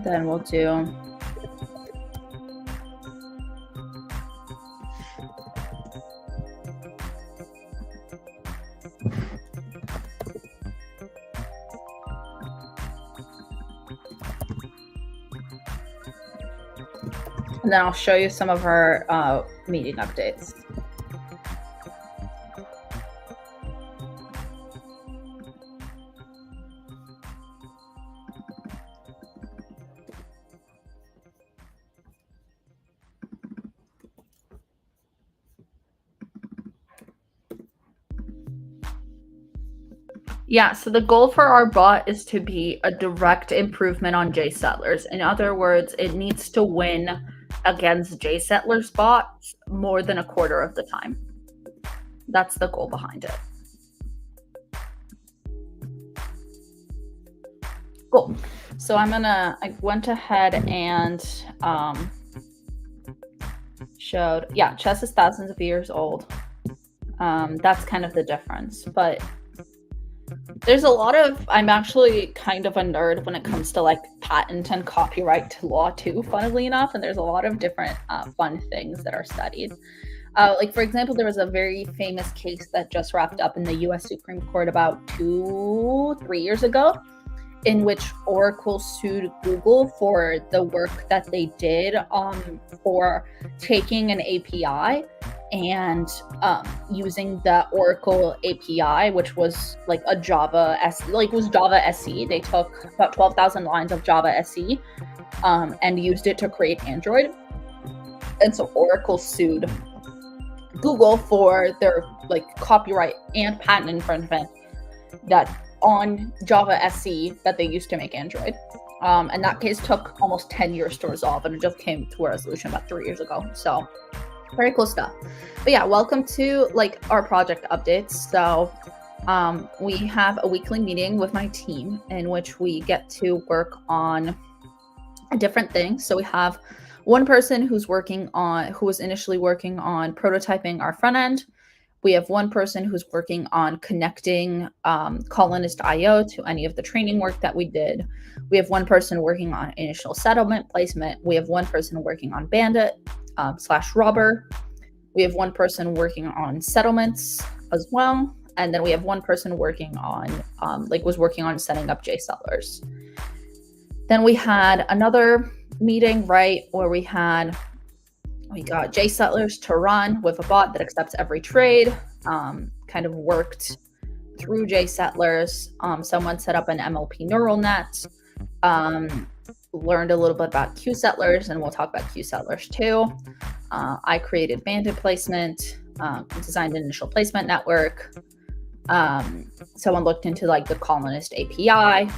A: Then we'll do and then I'll show you some of our meeting updates. Yeah, so the goal for our bot is to be a direct improvement on J Settlers. In other words, it needs to win against J Settlers bots more than a quarter of the time. That's the goal behind it. Cool. So I went ahead and showed, yeah, chess is thousands of years old. That's kind of the difference, but there's a lot of, I'm actually kind of a nerd when it comes to like patent and copyright law too, funnily enough, and there's a lot of different fun things that are studied. Like, for example, there was a very famous case that just wrapped up in the US Supreme Court about 2-3 years ago, in which Oracle sued Google for the work that they did for taking an API and using the Oracle API, which was like a Java SE. They took about 12,000 lines of Java SE and used it to create Android. And so Oracle sued Google for their like copyright and patent infringement that on Java SE that they used to make Android. And that case took almost 10 years to resolve, and it just came to a resolution about 3 years ago. So very cool stuff. But yeah, welcome to like our project updates. So we have a weekly meeting with my team in which we get to work on different things. So we have one person who was initially working on prototyping our front end. We have one person who's working on connecting Colonist.io to any of the training work that we did. We have one person working on initial settlement placement. We have one person working on Bandit / robber. We have one person working on settlements as well. And then we have one person working on, was working on setting up J Settlers. Then we had another meeting, right, where we got J Settlers to run with a bot that accepts every trade, kind of worked through J Settlers. Someone set up an MLP neural net, learned a little bit about Q Settlers, and we'll talk about Q Settlers too. I created Bandit placement, designed an initial placement network. Someone looked into like the Colonist API,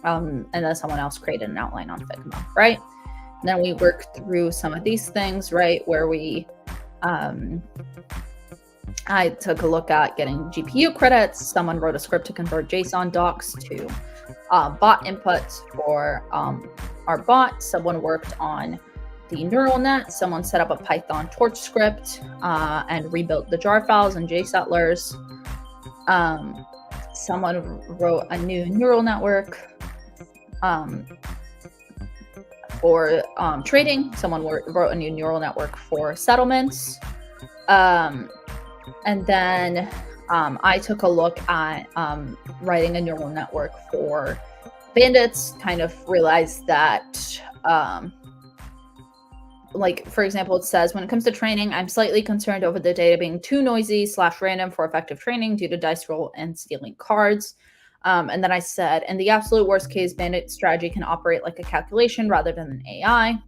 A: and then someone else created an outline on Figma, right? And then we worked through some of these things, right, where I took a look at getting GPU credits. Someone wrote a script to convert JSON docs to bot inputs for our bot. Someone worked on the neural net. Someone set up a Python torch script and rebuilt the jar files in JSettlers. Someone wrote a new neural network for trading. Someone wrote a new neural network for settlements. And then I took a look at writing a neural network for bandits, kind of realized that, for example, it says, when it comes to training, I'm slightly concerned over the data being too noisy / random for effective training due to dice roll and stealing cards. And then I said, in the absolute worst case, bandit strategy can operate like a calculation rather than an AI.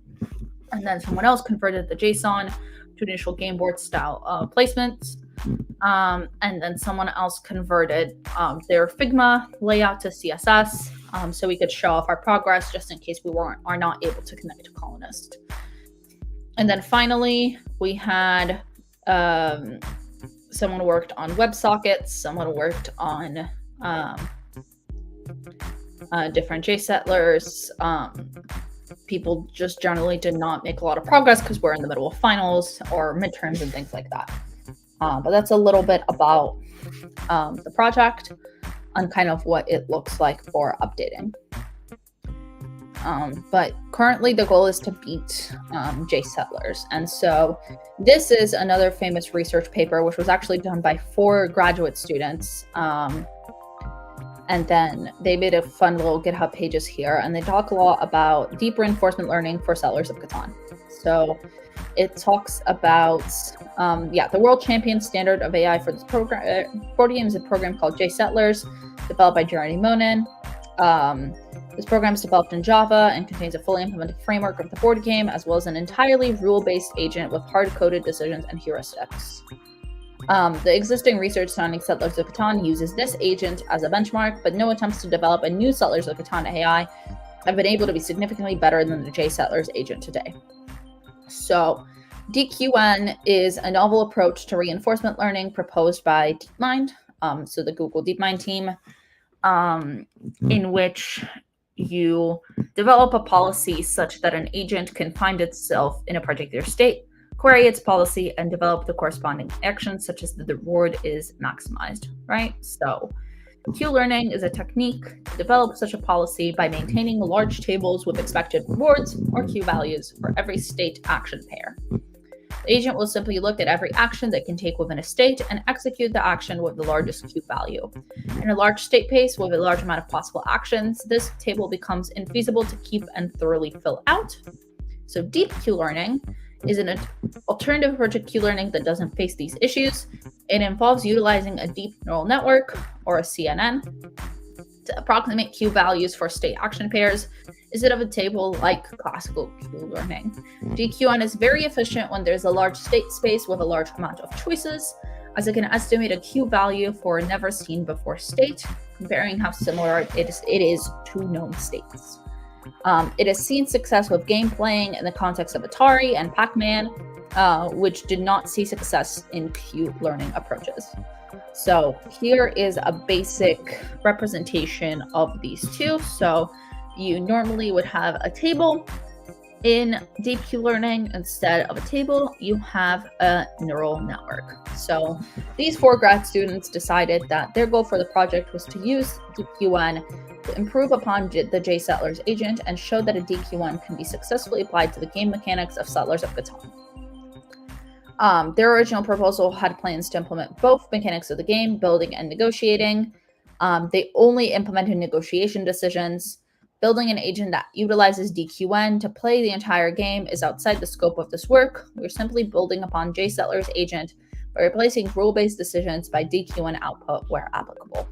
A: And then someone else converted the JSON to initial game board style placements. And then someone else converted their Figma layout to CSS so we could show off our progress just in case we are not able to connect to Colonist. And then finally, we had someone worked on WebSockets, someone worked on different JSettlers. People just generally did not make a lot of progress because we're in the middle of finals or midterms and things like that. But that's a little bit about the project and kind of what it looks like for updating. But currently the goal is to beat J Settlers. And so this is another famous research paper, which was actually done by 4 graduate students. And then they made a fun little GitHub pages here, and they talk a lot about deep reinforcement learning for Settlers of Catan. So it talks about, the world champion standard of AI for this program. Board game is a program called J Settlers, developed by Jeremy Monin. This program is developed in Java and contains a fully implemented framework of the board game, as well as an entirely rule-based agent with hard-coded decisions and heuristics. The existing research surrounding Settlers of Catan uses this agent as a benchmark, but no attempts to develop a new Settlers of Catan AI have been able to be significantly better than the J Settlers agent today. So DQN is a novel approach to reinforcement learning proposed by DeepMind, so the Google DeepMind team, in which you develop a policy such that an agent can find itself in a particular state, query its policy, and develop the corresponding actions such as the reward is maximized, right? So Q-learning is a technique to develop such a policy by maintaining large tables with expected rewards or Q values for every state action pair. The agent will simply look at every action they can take within a state and execute the action with the largest Q value. In a large state space with a large amount of possible actions, this table becomes infeasible to keep and thoroughly fill out. So deep Q-learning is an alternative approach to Q-learning that doesn't face these issues. It involves utilizing a deep neural network, or a CNN, to approximate Q values for state action pairs instead of a table like classical Q-learning. DQN is very efficient when there's a large state space with a large amount of choices, as it can estimate a Q value for a never-seen-before state, comparing how similar it is to known states. It has seen success with game playing in the context of Atari and Pac-Man, which did not see success in Q-learning approaches. So here is a basic representation of these two. So you normally would have a table. In deep Q-learning, instead of a table, you have a neural network. So these 4 grad students decided that their goal for the project was to use DQN to improve upon the J Settlers agent and show that a DQN can be successfully applied to the game mechanics of Settlers of Catan. Their original proposal had plans to implement both mechanics of the game, building and negotiating. They only implemented negotiation decisions. Building an agent that utilizes DQN to play the entire game is outside the scope of this work. We're simply building upon J Settlers agent by replacing rule-based decisions by DQN output where applicable.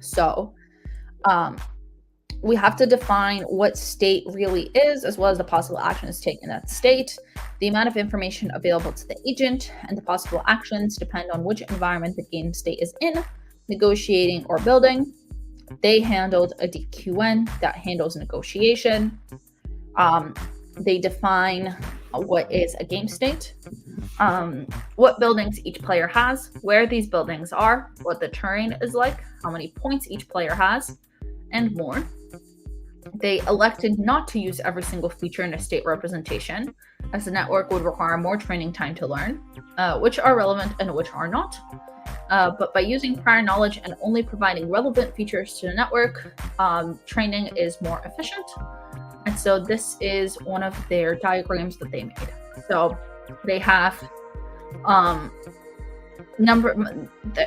A: So we have to define what state really is, as well as the possible actions taken in that state. The amount of information available to the agent and the possible actions depend on which environment the game state is in, negotiating or building. They handled a DQN that handles negotiation. They define what is a game state, what buildings each player has, where these buildings are, what the terrain is like, how many points each player has, and more. They elected not to use every single feature in a state representation, as the network would require more training time to learn, which are relevant and which are not. But by using prior knowledge and only providing relevant features to the network, training is more efficient. And so this is one of their diagrams that they made. So they have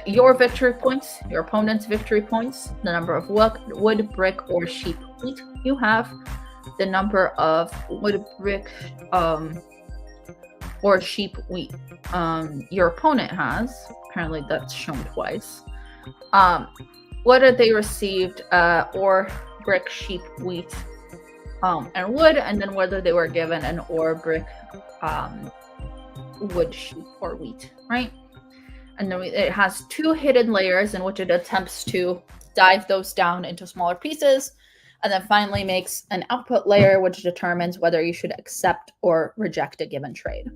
A: your victory points, your opponent's victory points, the number of wood, brick, or sheep wheat you have, the number of wood, brick, or sheep wheat your opponent has. Apparently that's shown twice. Whether they received ore, brick, sheep, wheat, and wood, and then whether they were given an ore, brick, wood, sheep, or wheat, right? And then it has 2 hidden layers in which it attempts to dive those down into smaller pieces, and then finally makes an output layer which determines whether you should accept or reject a given trade.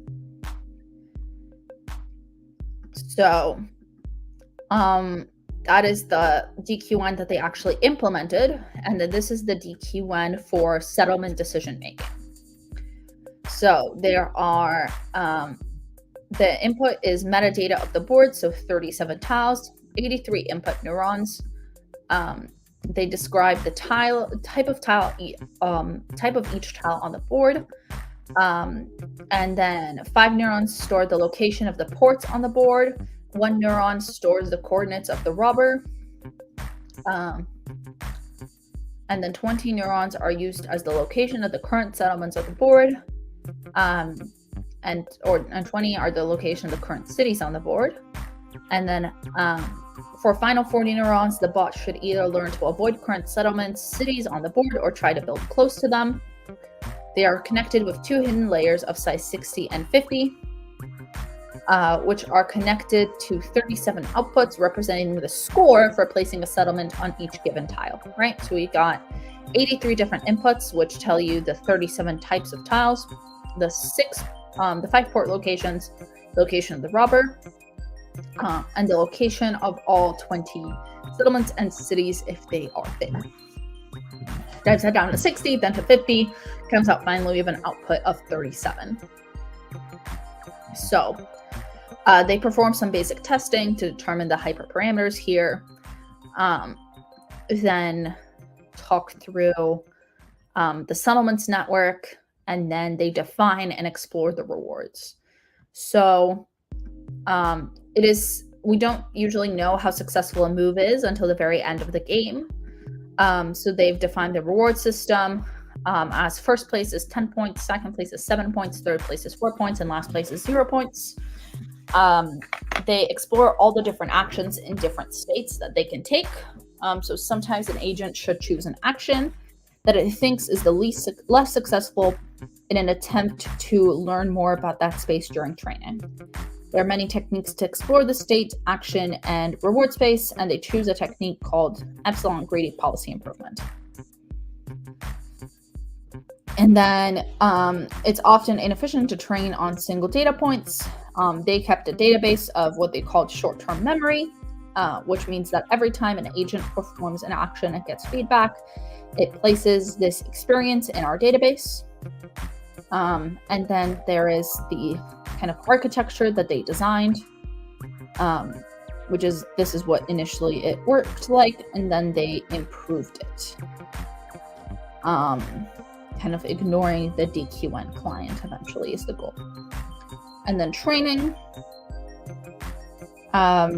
A: So that is the DQN that they actually implemented, and then this is the DQN for settlement decision making. So there are the input is metadata of the board, so 37 tiles, 83 input neurons, They describe the type of each tile on the board. And then 5 neurons store the location of the ports on the board. 1 neuron stores the coordinates of the robber. And then 20 neurons are used as the location of the current settlements of the board. And 20 are the location of the current cities on the board. And then for final 40 neurons, the bot should either learn to avoid current settlements, cities on the board, or try to build close to them. They are connected with 2 hidden layers of size 60 and 50, which are connected to 37 outputs representing the score for placing a settlement on each given tile, right? So we got 83 different inputs, which tell you the 37 types of tiles, the 5 port locations, location of the robber, and the location of all 20 settlements and cities if they are there. Dives that down to 60, then to 50, comes out finally we have an output of 37. So they perform some basic testing to determine the hyperparameters here, then talk through the settlements network, and then they define and explore the rewards. So we don't usually know how successful a move is until the very end of the game. So they've defined the reward system as first place is 10 points, second place is 7 points, third place is 4 points, and last place is 0 points. They explore all the different actions in different states that they can take. So sometimes an agent should choose an action that it thinks is the less successful in an attempt to learn more about that space during training. There are many techniques to explore the state, action, and reward space, and they choose a technique called Epsilon Greedy Policy Improvement. And then it's often inefficient to train on single data points. They kept a database of what they called short-term memory, which means that every time an agent performs an action, it gets feedback. It places this experience in our database. And then there is the kind of architecture that they designed, this is what initially it worked like, and then they improved it. Kind of ignoring the DQN client eventually is the goal. And then training.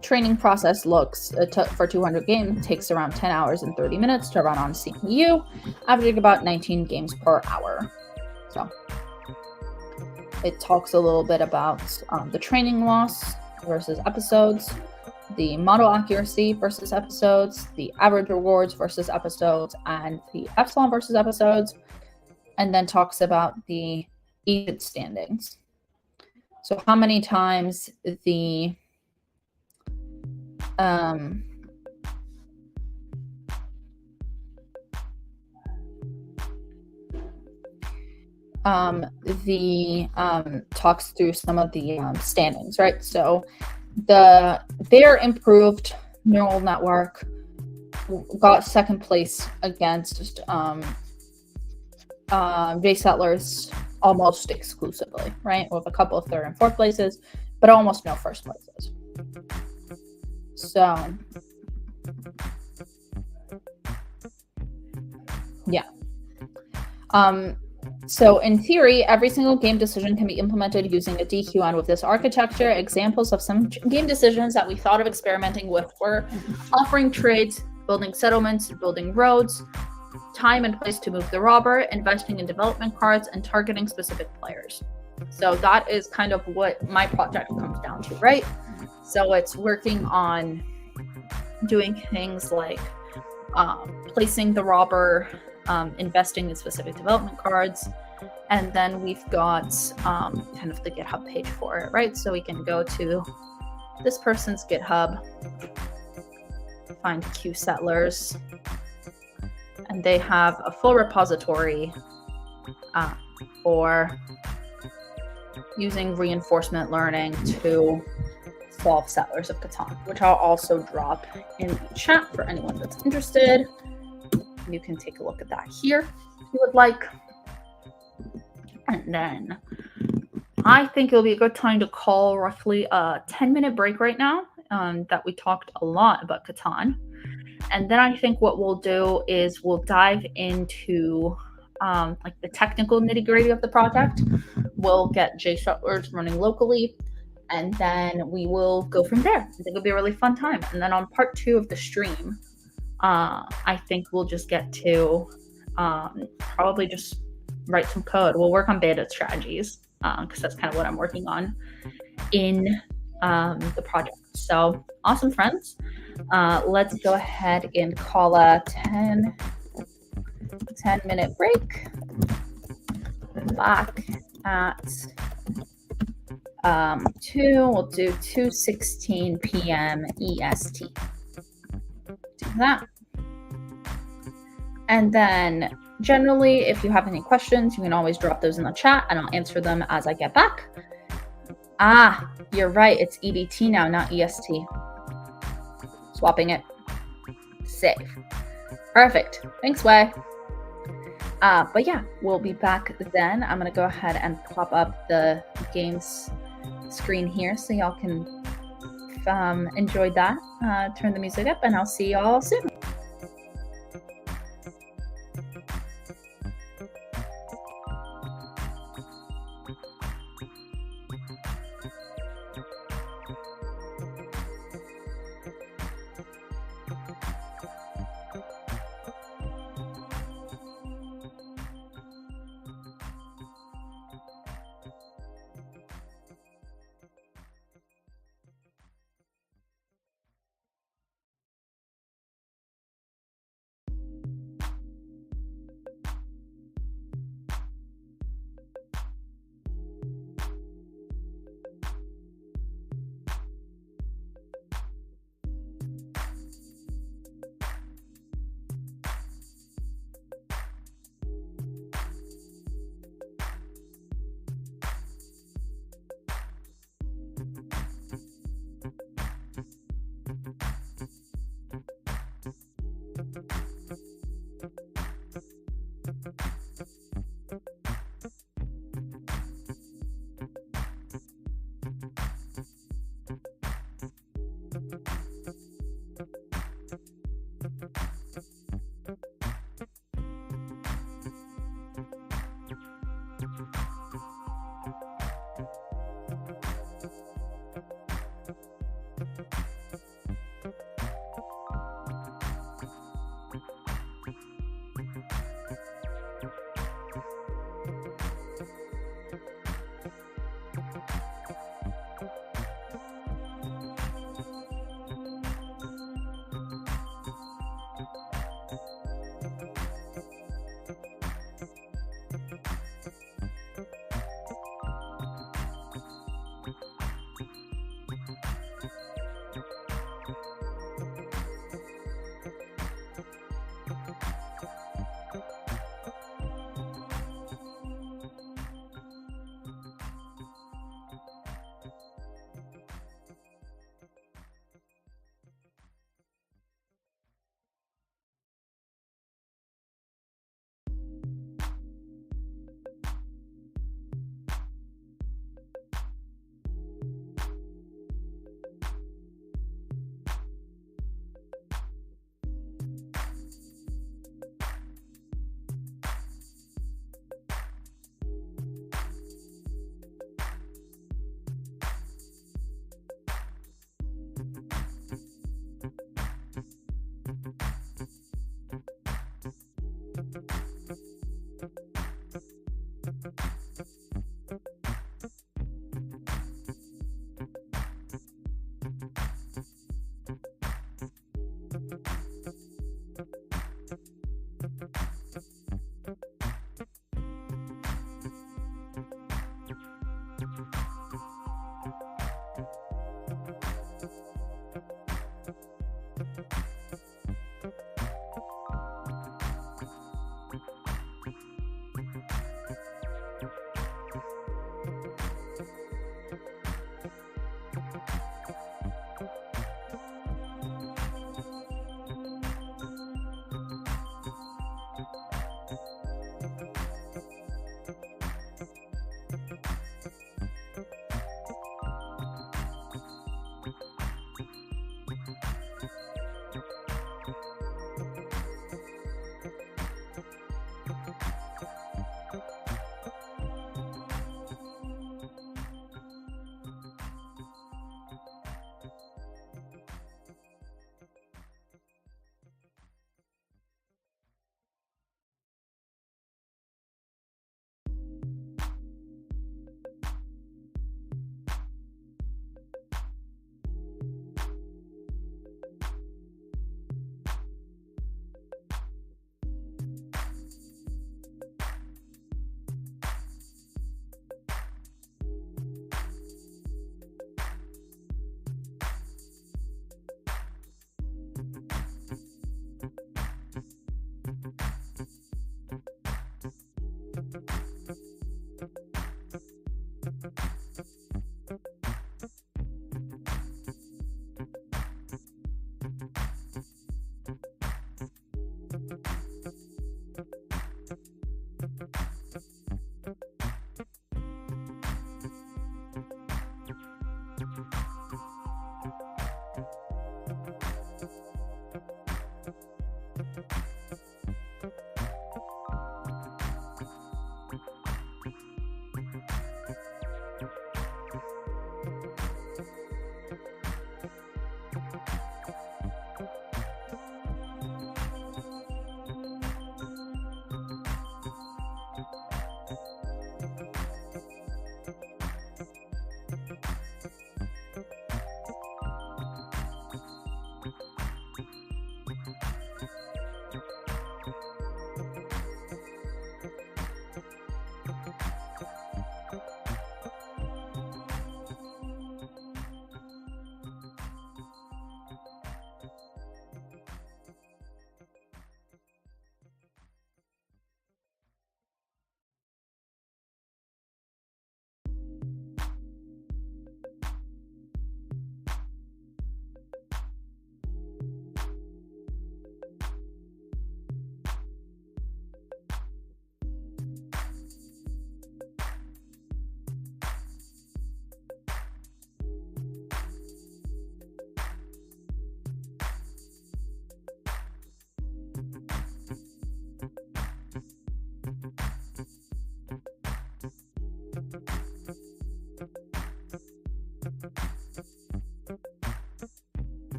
A: Training process looks for 200 games takes around 10 hours and 30 minutes to run on CPU, averaging about 19 games per hour. So it talks a little bit about the training loss versus episodes, the model accuracy versus episodes, the average rewards versus episodes, and the epsilon versus episodes, and then talks about the agent standings. So how many times the talks through some of the standings, right? So their improved neural network got second place against base settlers almost exclusively, right? With a couple of third and fourth places, but almost no first places. So yeah. So in theory, every single game decision can be implemented using a DQN with this architecture. Examples of some game decisions that we thought of experimenting with were offering trades, building settlements, building roads, time and place to move the robber, investing in development cards, and targeting specific players. So that is kind of what my project comes down to, right? So it's working on doing things like placing the robber, investing in specific development cards, and then we've got kind of the GitHub page for it, right? So we can go to this person's GitHub, find Q Settlers, and they have a full repository for using reinforcement learning to solve Settlers of Catan, which I'll also drop in the chat for anyone that's interested. You can take a look at that here if you would like. And then I think it'll be a good time to call roughly a 10-minute break right now, that we talked a lot about Catan. And then I think what we'll do is we'll dive into like the technical nitty gritty of the project. We'll get JShutlers running locally, and then we will go from there. I think it'll be a really fun time. And then on part 2 of the stream, I think we'll just get to probably just write some code. We'll work on beta strategies because that's kind of what I'm working on in the project. So awesome, friends. Let's go ahead and call a 10-minute break. Back at 2, we'll do 2:16 p.m. EST. Do that. And then generally, if you have any questions, you can always drop those in the chat and I'll answer them as I get back. Ah, you're right. It's EDT now, not EST. Swapping it. Save. Perfect. Thanks, Wei. But yeah, we'll be back then. I'm going to go ahead and pop up the games screen here so y'all can enjoy that. Turn the music up and I'll see y'all soon.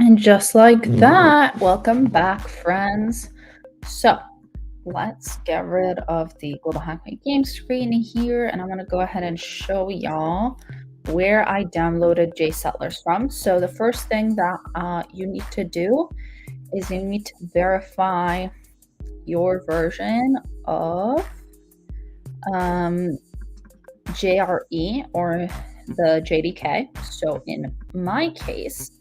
A: And just like that, welcome back, friends. So let's get rid of the Global Hack My Game screen here, and I'm going to go ahead and show y'all where I downloaded JSettlers from. So the first thing that you need to do is you need to verify your version of JRE or the JDK. So in my case,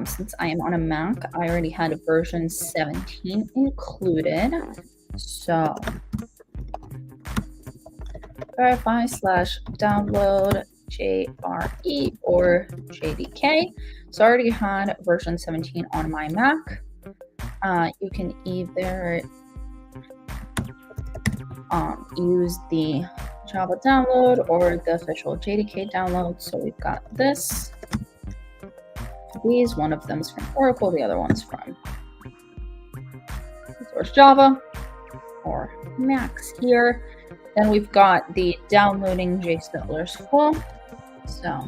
A: since I am on a Mac, I already had version 17 included. So verify/download JRE or JDK. So I already had version 17 on my Mac. You can either use the Java download or the official JDK download. So we've got this. These, one of them's from Oracle, the other one's from Source Java or Macs here. Then we've got the downloading JSettlers full. So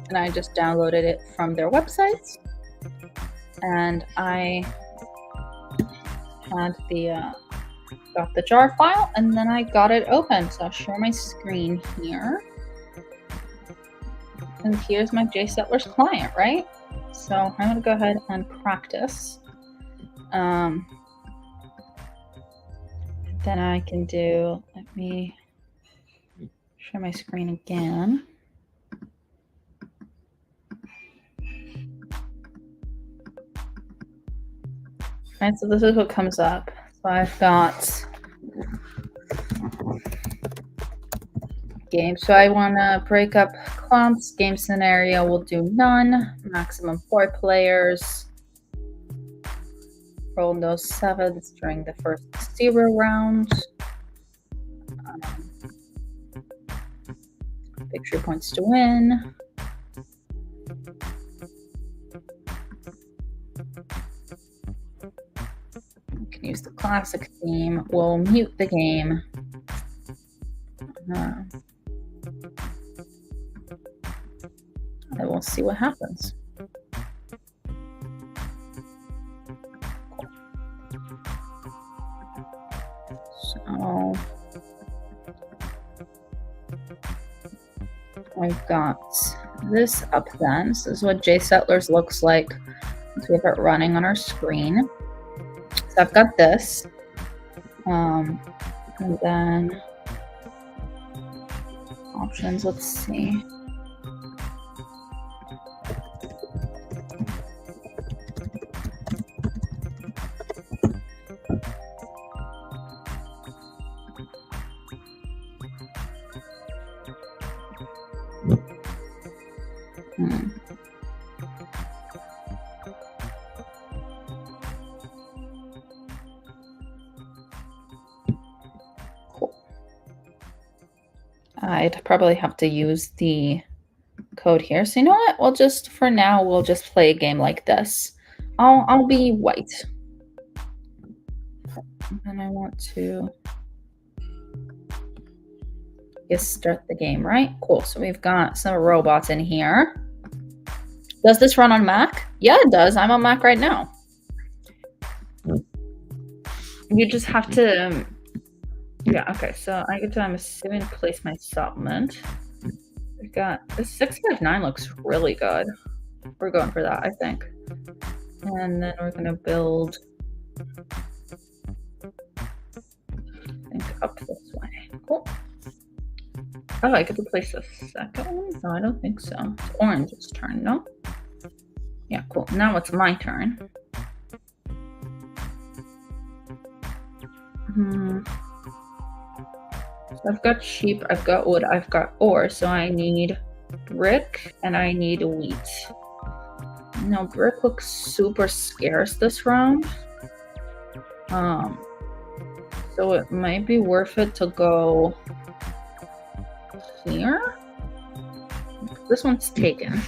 A: and I just downloaded it from their website, and I had got the jar file, and then I got it open. So I'll share my screen here. And here's my JSettlers client, right? So I'm going to go ahead and practice. Then I can do, let me share my screen again. All right, so this is what comes up. So I've got game. So I want to break up clumps. Game scenario, we'll do none. Maximum 4 players. Roll no 7s during the first 0 rounds. Victory points to win. You can use the classic theme. We'll mute the game. And we'll see what happens. So I've got this up then. This is what JSettlers looks like once we have it running on our screen. So I've got this. And then options, let's see. I'd probably have to use the code here. So you know what? We'll just, for now, we'll just play a game like this. I'll be white. And I want to just start the game, right? Cool. So we've got some robots in here. Does this run on Mac? Yeah, it does. I'm on Mac right now. You just have to... Yeah, okay, so I get to, I'm assuming, place my supplement. We've got, this 659 looks really good. We're going for that, I think. And then we're going to build, I think, up this way. Cool. Oh, I get to place the second one? No, I don't think so. It's Orange's turn, no? Yeah, cool. Now it's my turn. I've got sheep, I've got wood, I've got ore, so I need brick and I need wheat. Now, brick looks super scarce this round. So it might be worth it to go here. This one's taken.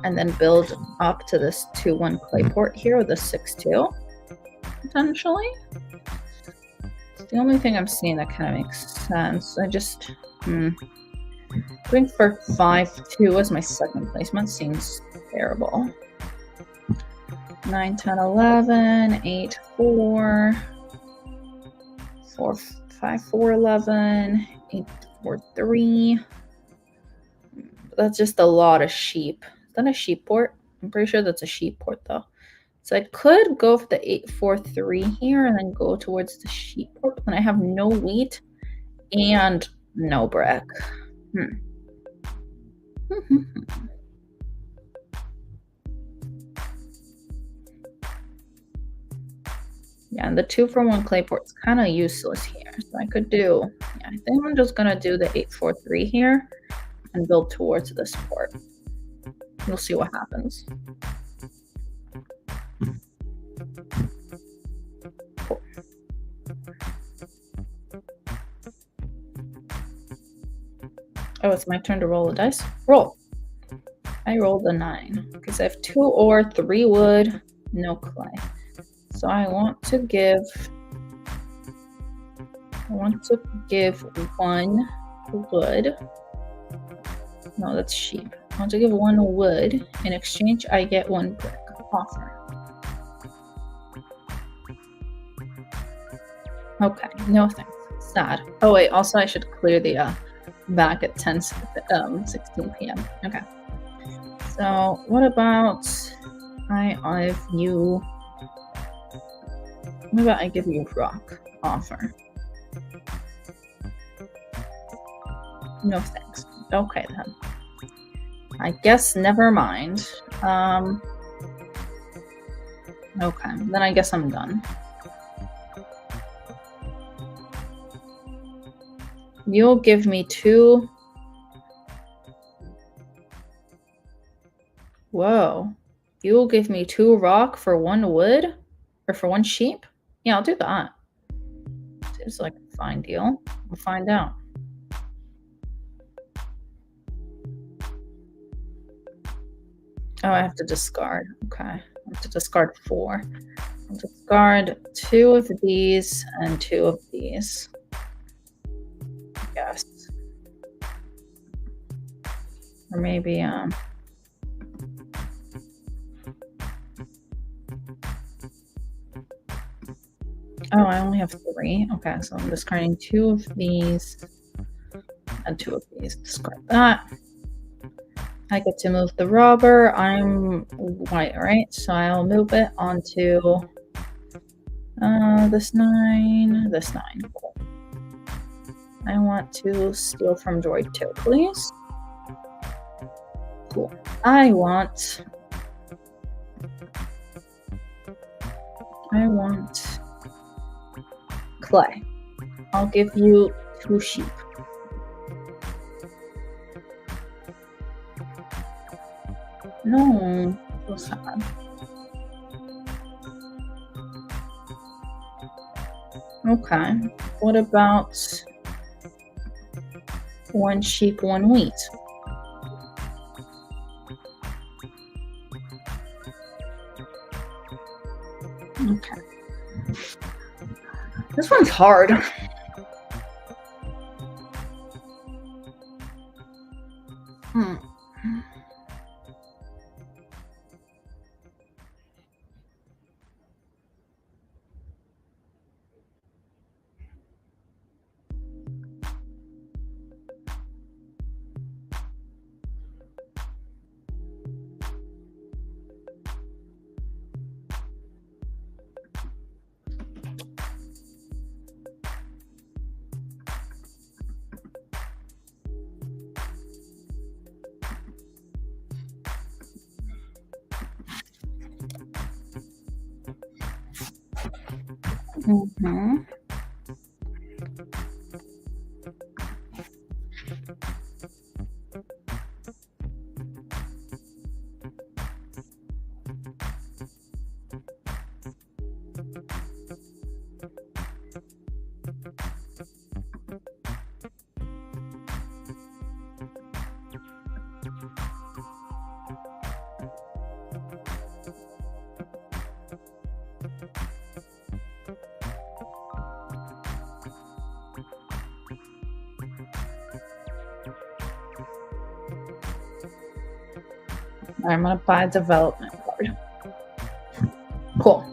A: And then build up to this 2-1 clayport here with a 6-2, potentially. The only thing I'm seeing that kind of makes sense. I just, Going for 5-2 as my second placement seems terrible. 9, 10, 11, 8, 4, 4, 5, 4, 11, 8, 4, 3. That's just a lot of sheep. Is that a sheep port? I'm pretty sure that's a sheep port though. So I could go for the 8, 4, 3 here and then go towards the sheep port, but then I have no wheat and no brick. Yeah, and the 2 for 1 clay port's kind of useless here. So I could do, yeah, I think I'm just gonna do the 8, 4, 3 here and build towards this port. We'll see what happens. Cool. Oh, it's my turn to roll the dice. Roll. I rolled a 9 because I have 2 ore, 3 wood, no clay. So I want to give 1 wood. No, that's sheep. I want to give 1 wood. In exchange, I get 1 brick. Offer. Okay, no thanks. Sad. Oh wait, also I should clear the back at 16 p.m. Okay. So what about I give you rock offer? No thanks. Okay then. I guess never mind. Okay, then I guess I'm done. You'll give me 2. Whoa. You'll give me 2 rock for 1 wood? Or for 1 sheep? Yeah, I'll do that. Seems like a fine deal. We'll find out. Oh, I have to discard. Okay. I have to discard 4. I'll discard 2 of these and 2 of these. Yes. Or maybe, oh, I only have 3. Okay, so I'm discarding 2 of these and 2 of these. Discard that. I get to move the robber. I'm white, right? So I'll move it onto this 9, this 9. Cool. I want to steal from droid 2, please. Cool. I want clay. I'll give you 2 sheep. No, so sad. Okay, what about 1 sheep, 1 wheat? Okay. This one's hard. Mm-hmm. I'm going to buy a development card. Cool.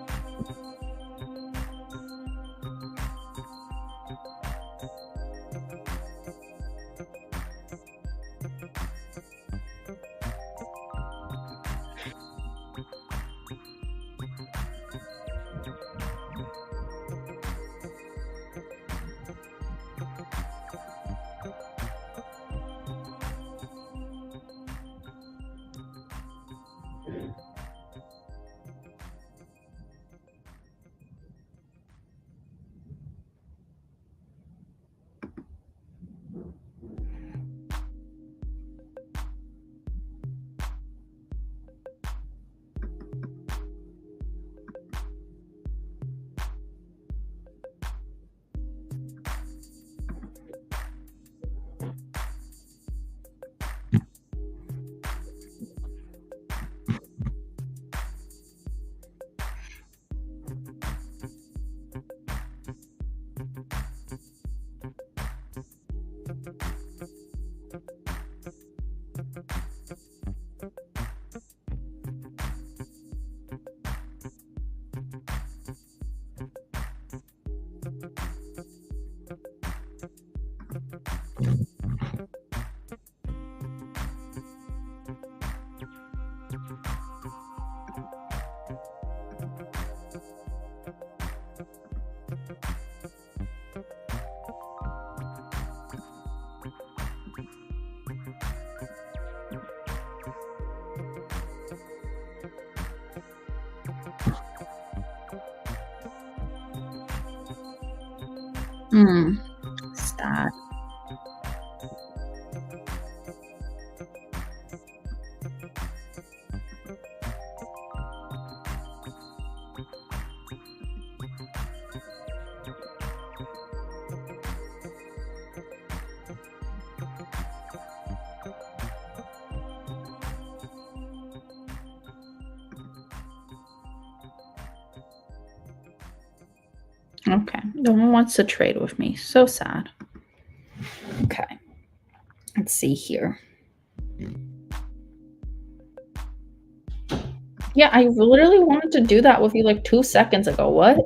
A: Sad. Okay, no one wants to trade with me. So sad. Okay, let's see here. Yeah, I literally wanted to do that with you like 2 seconds ago. What?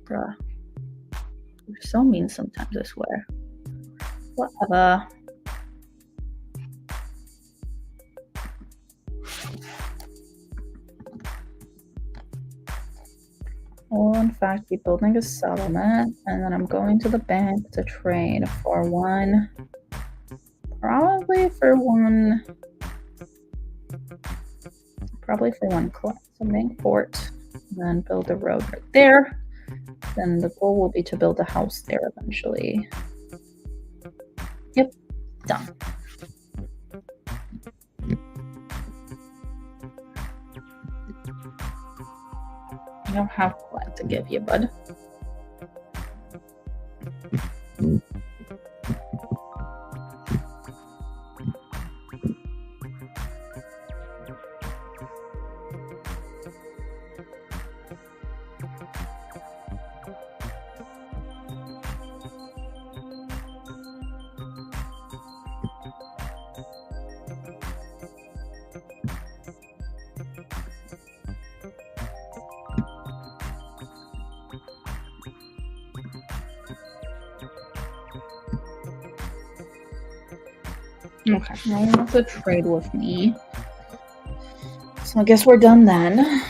A: Bruh. You're so mean sometimes, I swear. Whatever. Will in fact be building a settlement, and then I'm going to the bank to trade for one. Probably for one something port, and then build a road right there. Then the goal will be to build a house there eventually. Yep, done. I don't have quite to give you, bud. Okay, now you have to trade with me. So I guess we're done then.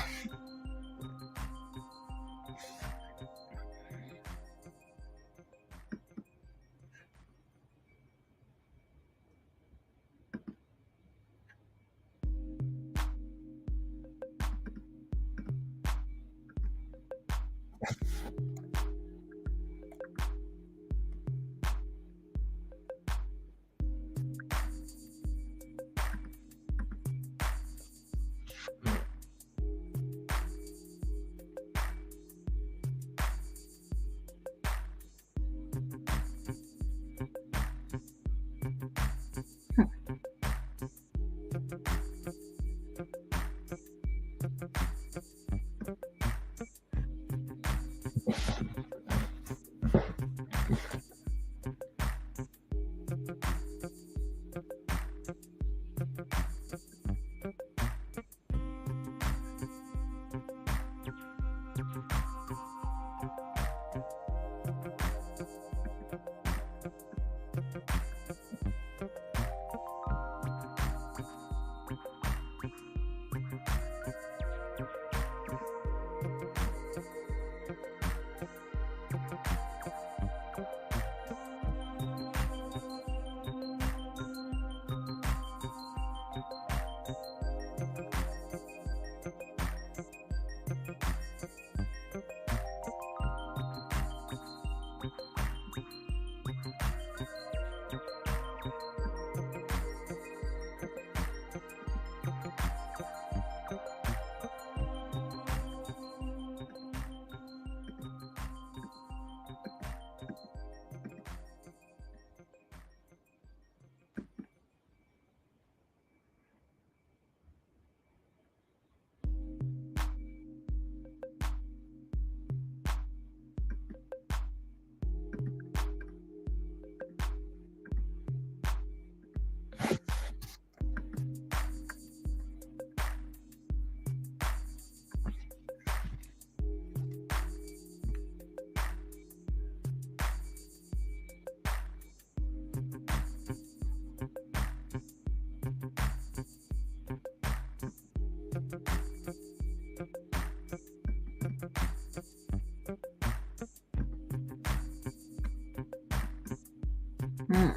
A: Hmm.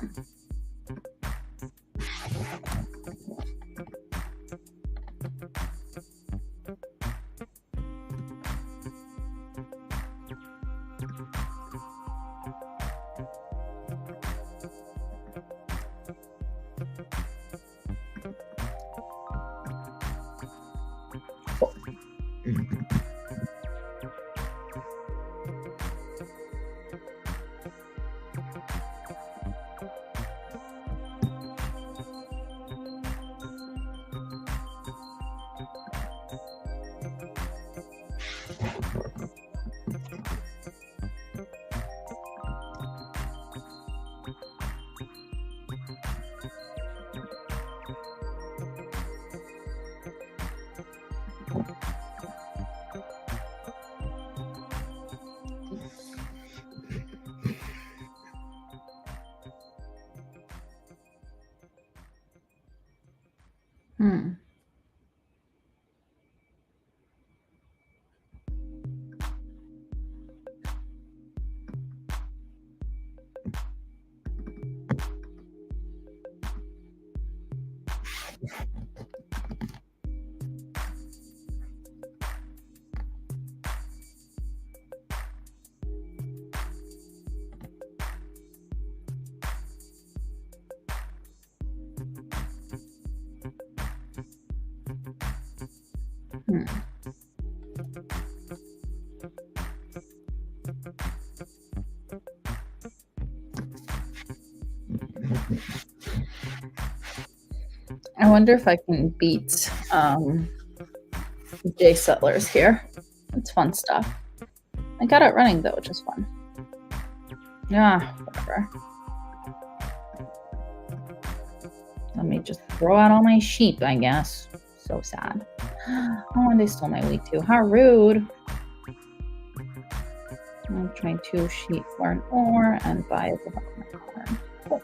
A: Hmm. Hmm. I wonder if I can beat J Settlers here. It's fun stuff. I got it running though, which is fun. Yeah, whatever. Let me just throw out all my sheep, I guess. So sad. Oh, and they stole my wheat too. How rude. I'm trying to sheep for an ore and buy a development card. Cool.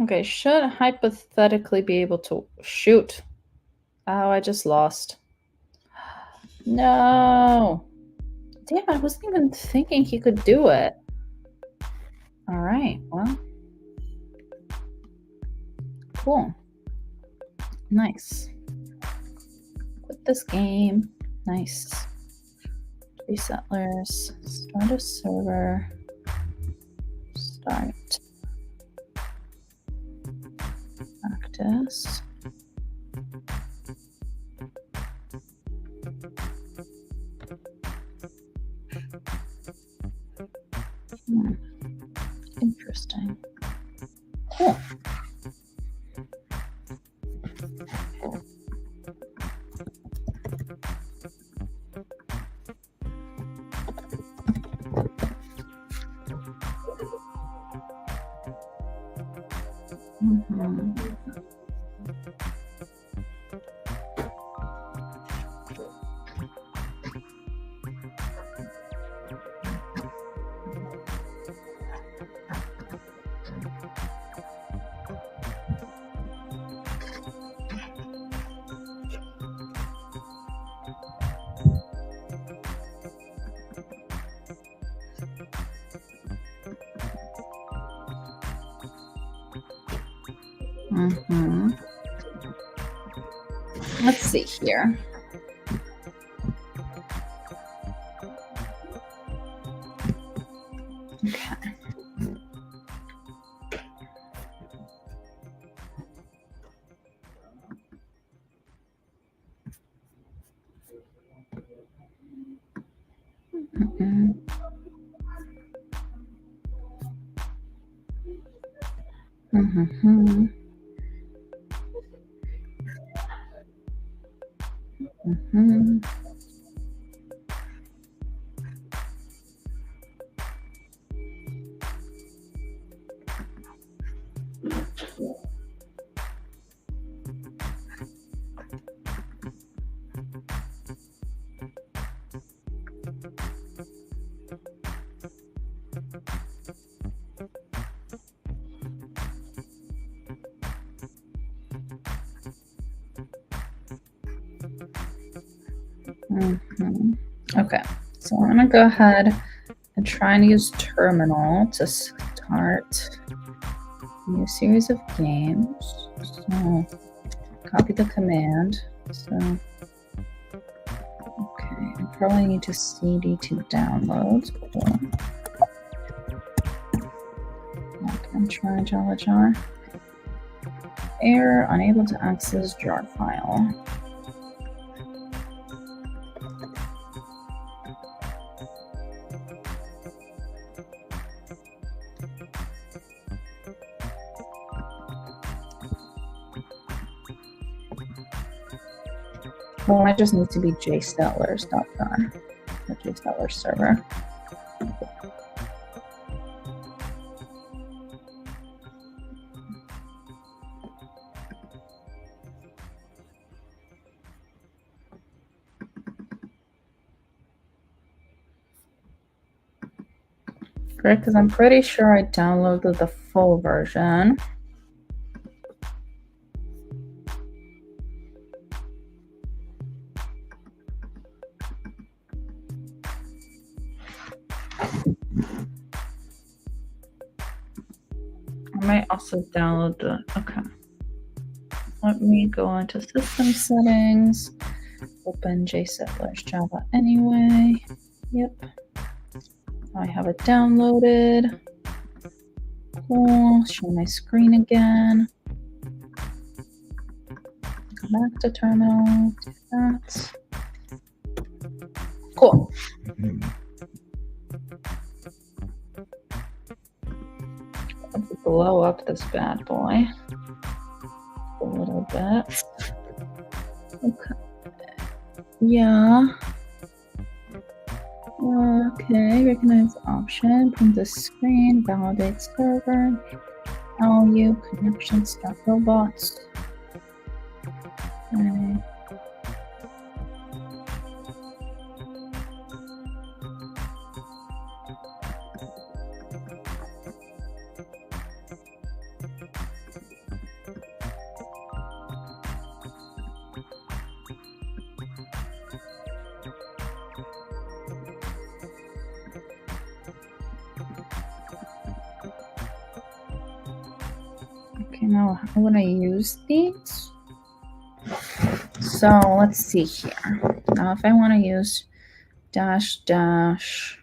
A: Okay, should hypothetically be able to shoot. Oh, I just lost. No. Damn, I wasn't even thinking he could do it. All right, well. Cool. Nice. Quit this game. Nice. Settlers, start a server, start practice. Interesting. Cool. Let's see here. Okay. Okay, so I'm gonna go ahead and try and use terminal to start a new series of games. So copy the command. So okay, I probably need to cd to downloads. Cool. Okay, try Java jar. Error, unable to access jar file. Well, I just need to be jsettlers.com, the jsettlers server. Great, because I'm pretty sure I downloaded the full version. I might also download the, okay. Let me go into system settings, open jsettlers Java anyway. Yep. I have it downloaded. Cool, show my screen again. Go back to terminal, do that. Cool. Let's blow up this bad boy a little bit. Okay. Yeah. Okay, recognize option, print the screen, validate server, value, connection, start robots. Okay. Now how would I use these? So let's see here. Now if I want to use dash dash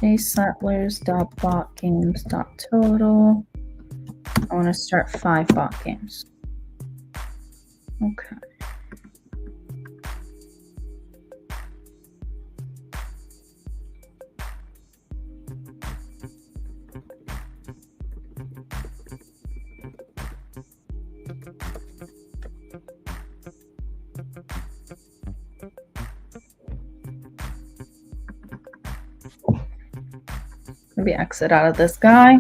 A: jsettlers.botgames.total. I want to start 5 bot games. Okay. Maybe exit out of this guy.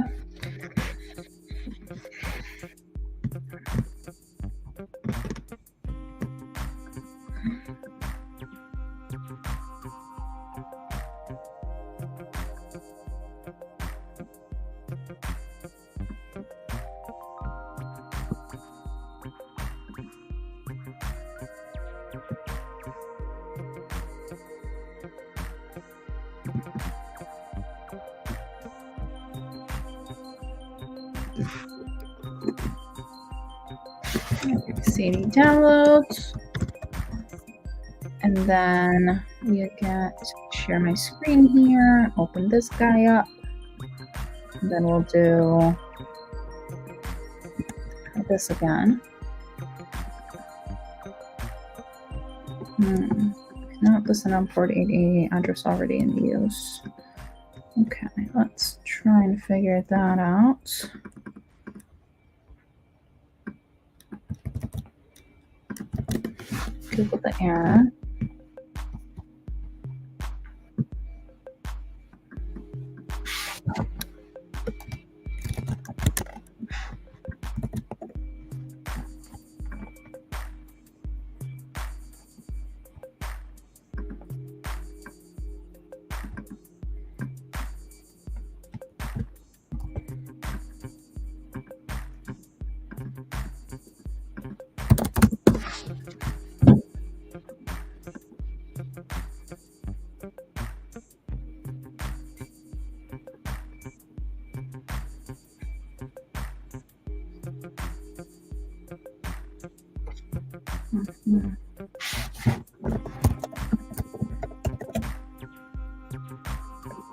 A: CD downloads, and then we get share my screen here, open this guy up, and then we'll do this again. Not listen on port 888 address already in use. Okay, let's try and figure that out. Google the error.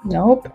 A: Nope.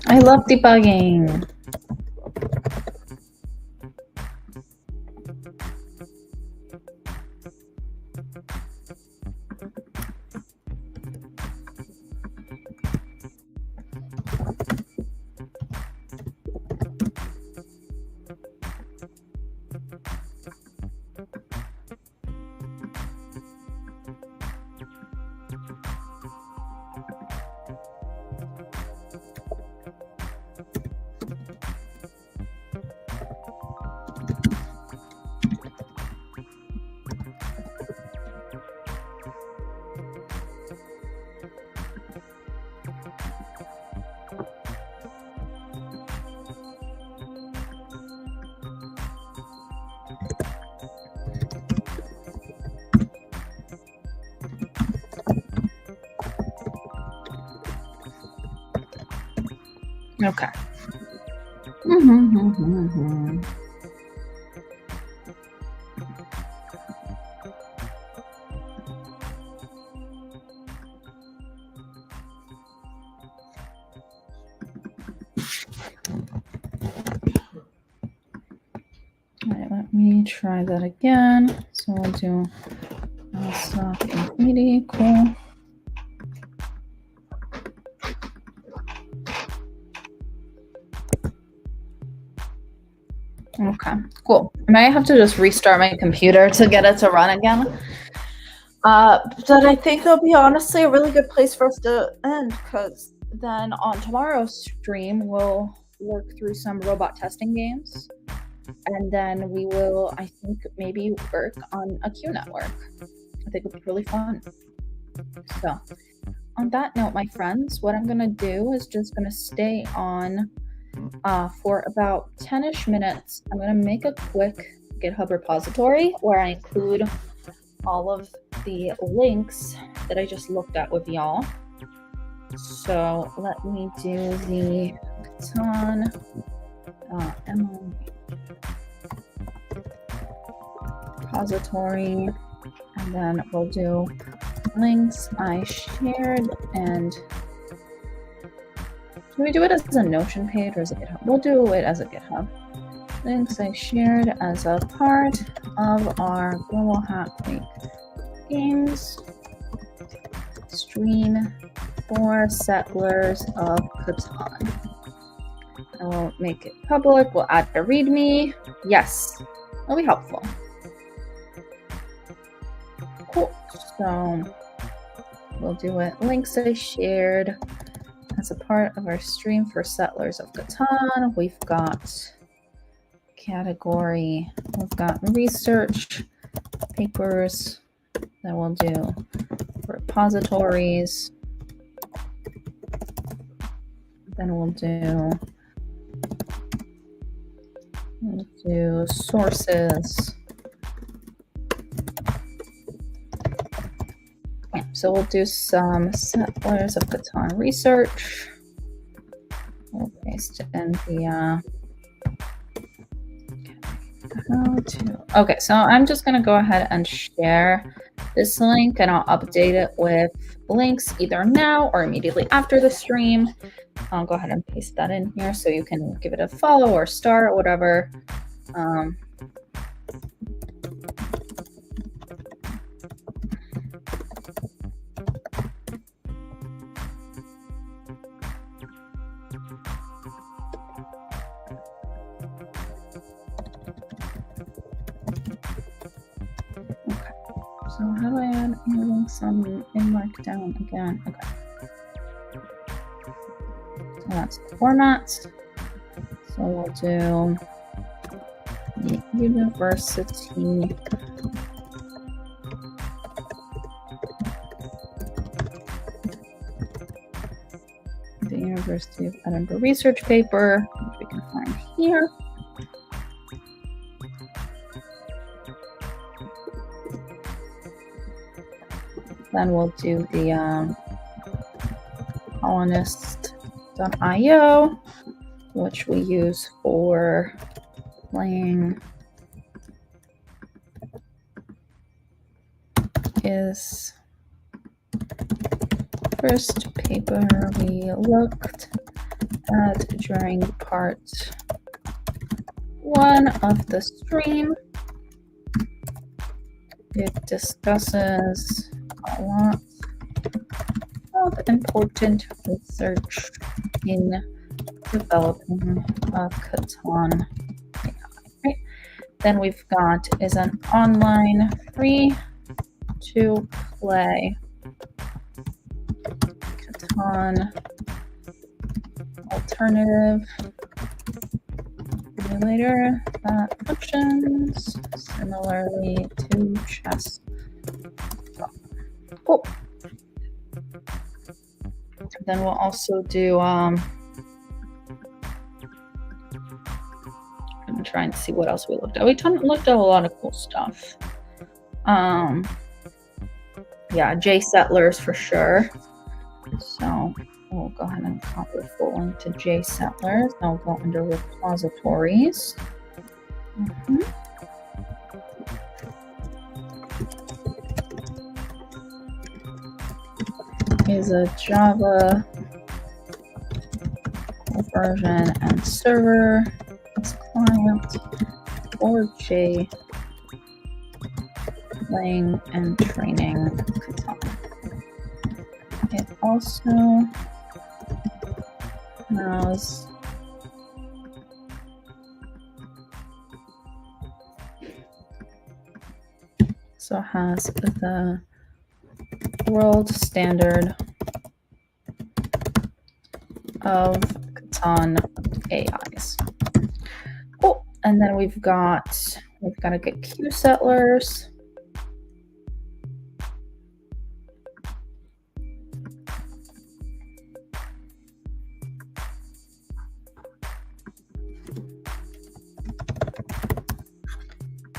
A: I love debugging. Okay. All right, let me try that again. So we'll do stock infinity. Cool. Okay, cool. I might have to just restart my computer to get it to run again. But I think that'll be honestly a really good place for us to end, because then on tomorrow's stream, we'll work through some robot testing games. And then we will, I think, maybe work on a Q network. I think it'll be really fun. So, on that note, my friends, what I'm going to do is just going to stay on for about 10-ish minutes. I'm going to make a quick GitHub repository where I include all of the links that I just looked at with y'all. So let me do the Catan repository, and then we'll do links I shared. And can we do it as a Notion page or as a GitHub? We'll do it as a GitHub. Links I shared as a part of our Global Hack Week Games stream for Settlers of Catan. I will make it public. We'll add a README. Yes, that'll be helpful. Cool. So we'll do it. Links I shared as a part of our stream for Settlers of Catan. We've got category. We've got research papers. Then we'll do repositories. Then we'll do sources. So we'll do some Settlers of Catan research. We'll paste it in the okay, so I'm just going to go ahead and share this link, and I'll update it with links either now or immediately after the stream. I'll go ahead and paste that in here so you can give it a follow or star or whatever. So how do I add any links on in Markdown again? Okay. So that's the formats. So we'll do the university of Edinburgh research paper, which we can find here. Then we'll do the colonist.io, which we use for playing is first paper we looked at during part 1 of the stream. It discusses a lot of important research in developing a Catan AI. Right? Then we've got is an online free to play Catan alternative simulator that functions similarly to chess. Cool. Then we'll also do I'm trying to see what else we looked at. We looked at a lot of cool stuff. Yeah, J Settlers for sure. So We'll go ahead and copy the full link to JSettlers. I'll go under repositories. Is a Java version and server as client for J playing and training Catan. It also has the world standard of Catan AIs. Cool. And then we've got to get Q settlers.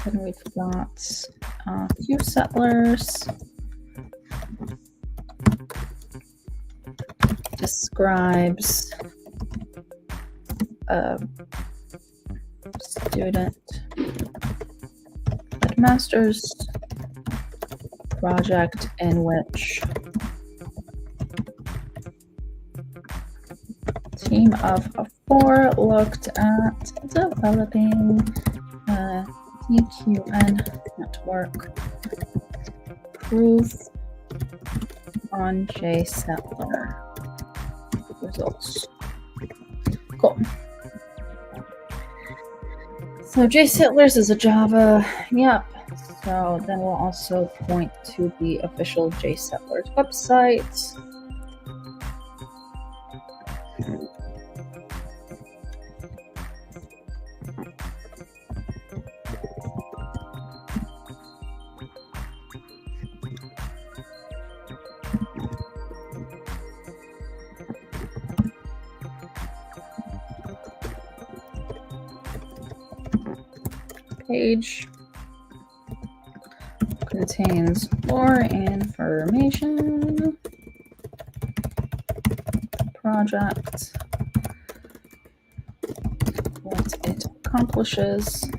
A: Then we've got Q settlers. Describes a student master's project in which team of 4 looked at developing a DQN network proof on JSettler results. Cool. So JSettlers is a Java, yep. So then we'll also point to the official JSettlers website. Page contains more information, project, what it accomplishes,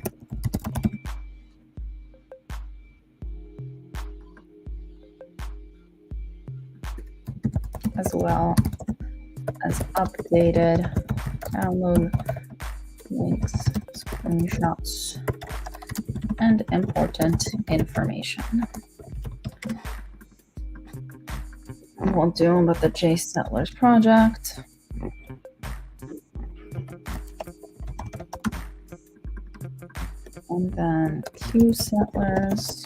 A: as well as updated download links, screenshots, and important information. We'll do about the JSettlers project. And then QSettlers.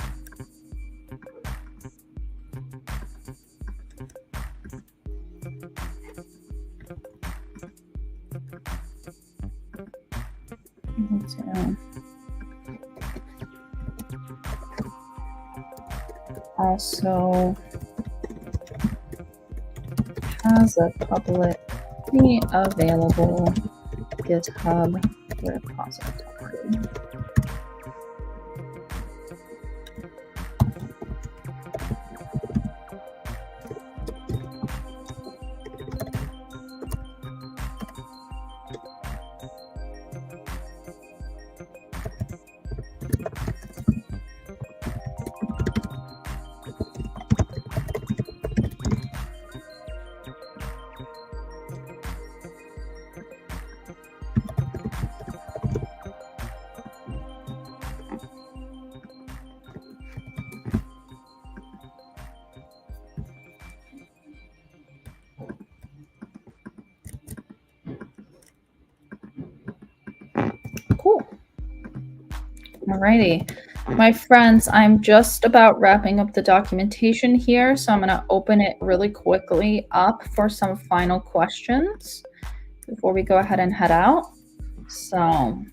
A: Also has a publicly available GitHub repository. Cool. Alrighty. My friends, I'm just about wrapping up the documentation here, so I'm going to open it really quickly up for some final questions before we go ahead and head out. So,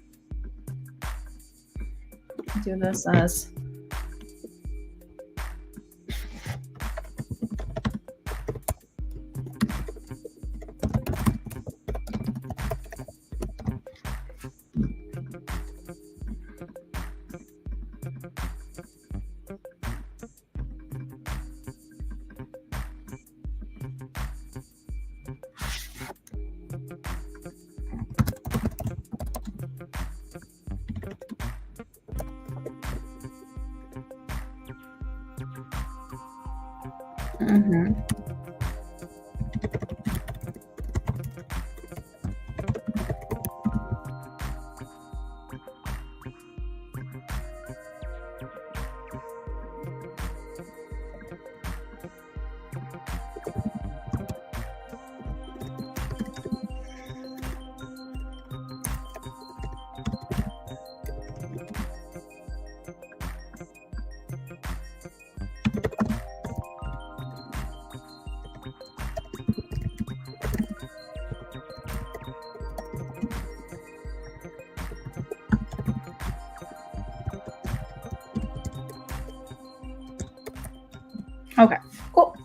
A: do this as Mm-hmm. Okay, cool.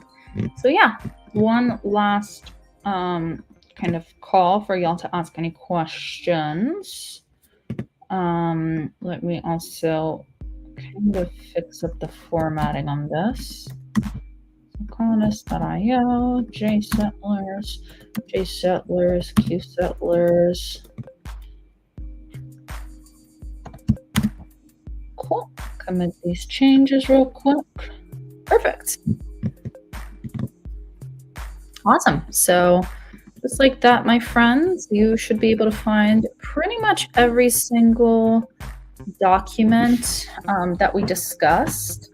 A: So yeah, one last kind of call for y'all to ask any questions. Let me also kind of fix up the formatting on this. Colonist.io, JSettlers, QSettlers. Cool. Commit these changes real quick. Perfect. Awesome. So just like that, my friends, you should be able to find pretty much every single document that we discussed.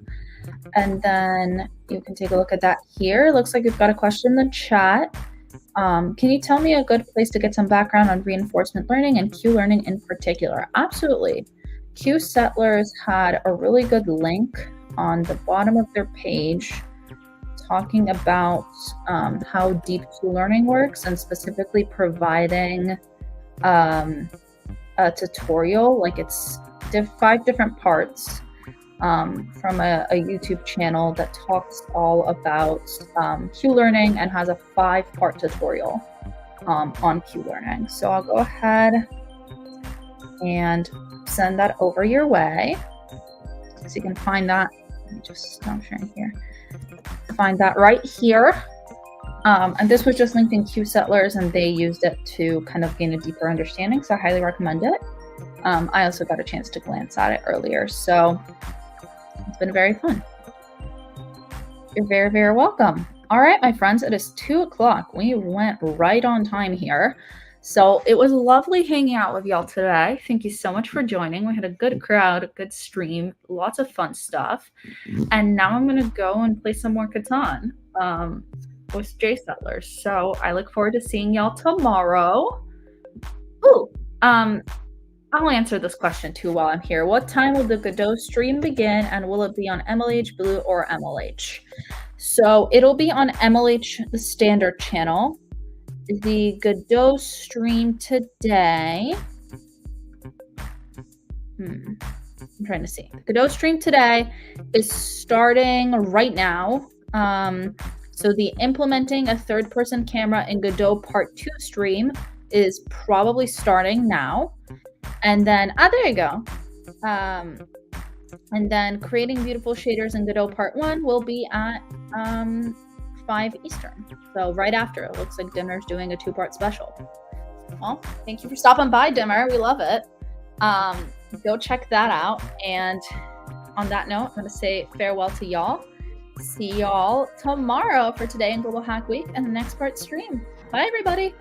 A: And then you can take a look at that here. Looks like you've got a question in the chat. Can you tell me a good place to get some background on reinforcement learning and Q learning in particular? Absolutely. Q Settlers had a really good link on the bottom of their page talking about how deep Q learning works, and specifically providing a tutorial. Like, it's 5 different parts from a YouTube channel that talks all about Q learning and has a 5-part tutorial on Q learning. So I'll go ahead and send that over your way. So you can find that. Let me just stop sharing here. Find that right here. And this was just linked in Q Settlers, and they used it to kind of gain a deeper understanding. So I highly recommend it. I also got a chance to glance at it earlier. So it's been very fun. You're very, very welcome. All right, my friends, it is 2 o'clock. We went right on time here. So it was lovely hanging out with y'all today. Thank you so much for joining. We had a good crowd, a good stream, lots of fun stuff. And now I'm going to go and play some more Catan with JSettlers. So I look forward to seeing y'all tomorrow. Ooh, I'll answer this question too while I'm here. What time will the Godot stream begin, and will it be on MLH Blue or MLH? So it'll be on MLH, the standard channel. The Godot stream today. I'm trying to see. The Godot stream today is starting right now. So the implementing a third-person camera in Godot Part 2 stream is probably starting now. And then, there you go. And then creating beautiful shaders in Godot Part 1 will be at 5 Eastern. So right after. It looks like Dimmer's doing a 2-part special. Well, thank you for stopping by, Dimmer. We love it. Go check that out. And on that note, I'm going to say farewell to y'all. See y'all tomorrow for Today in Global Hack Week and the next part stream. Bye, everybody.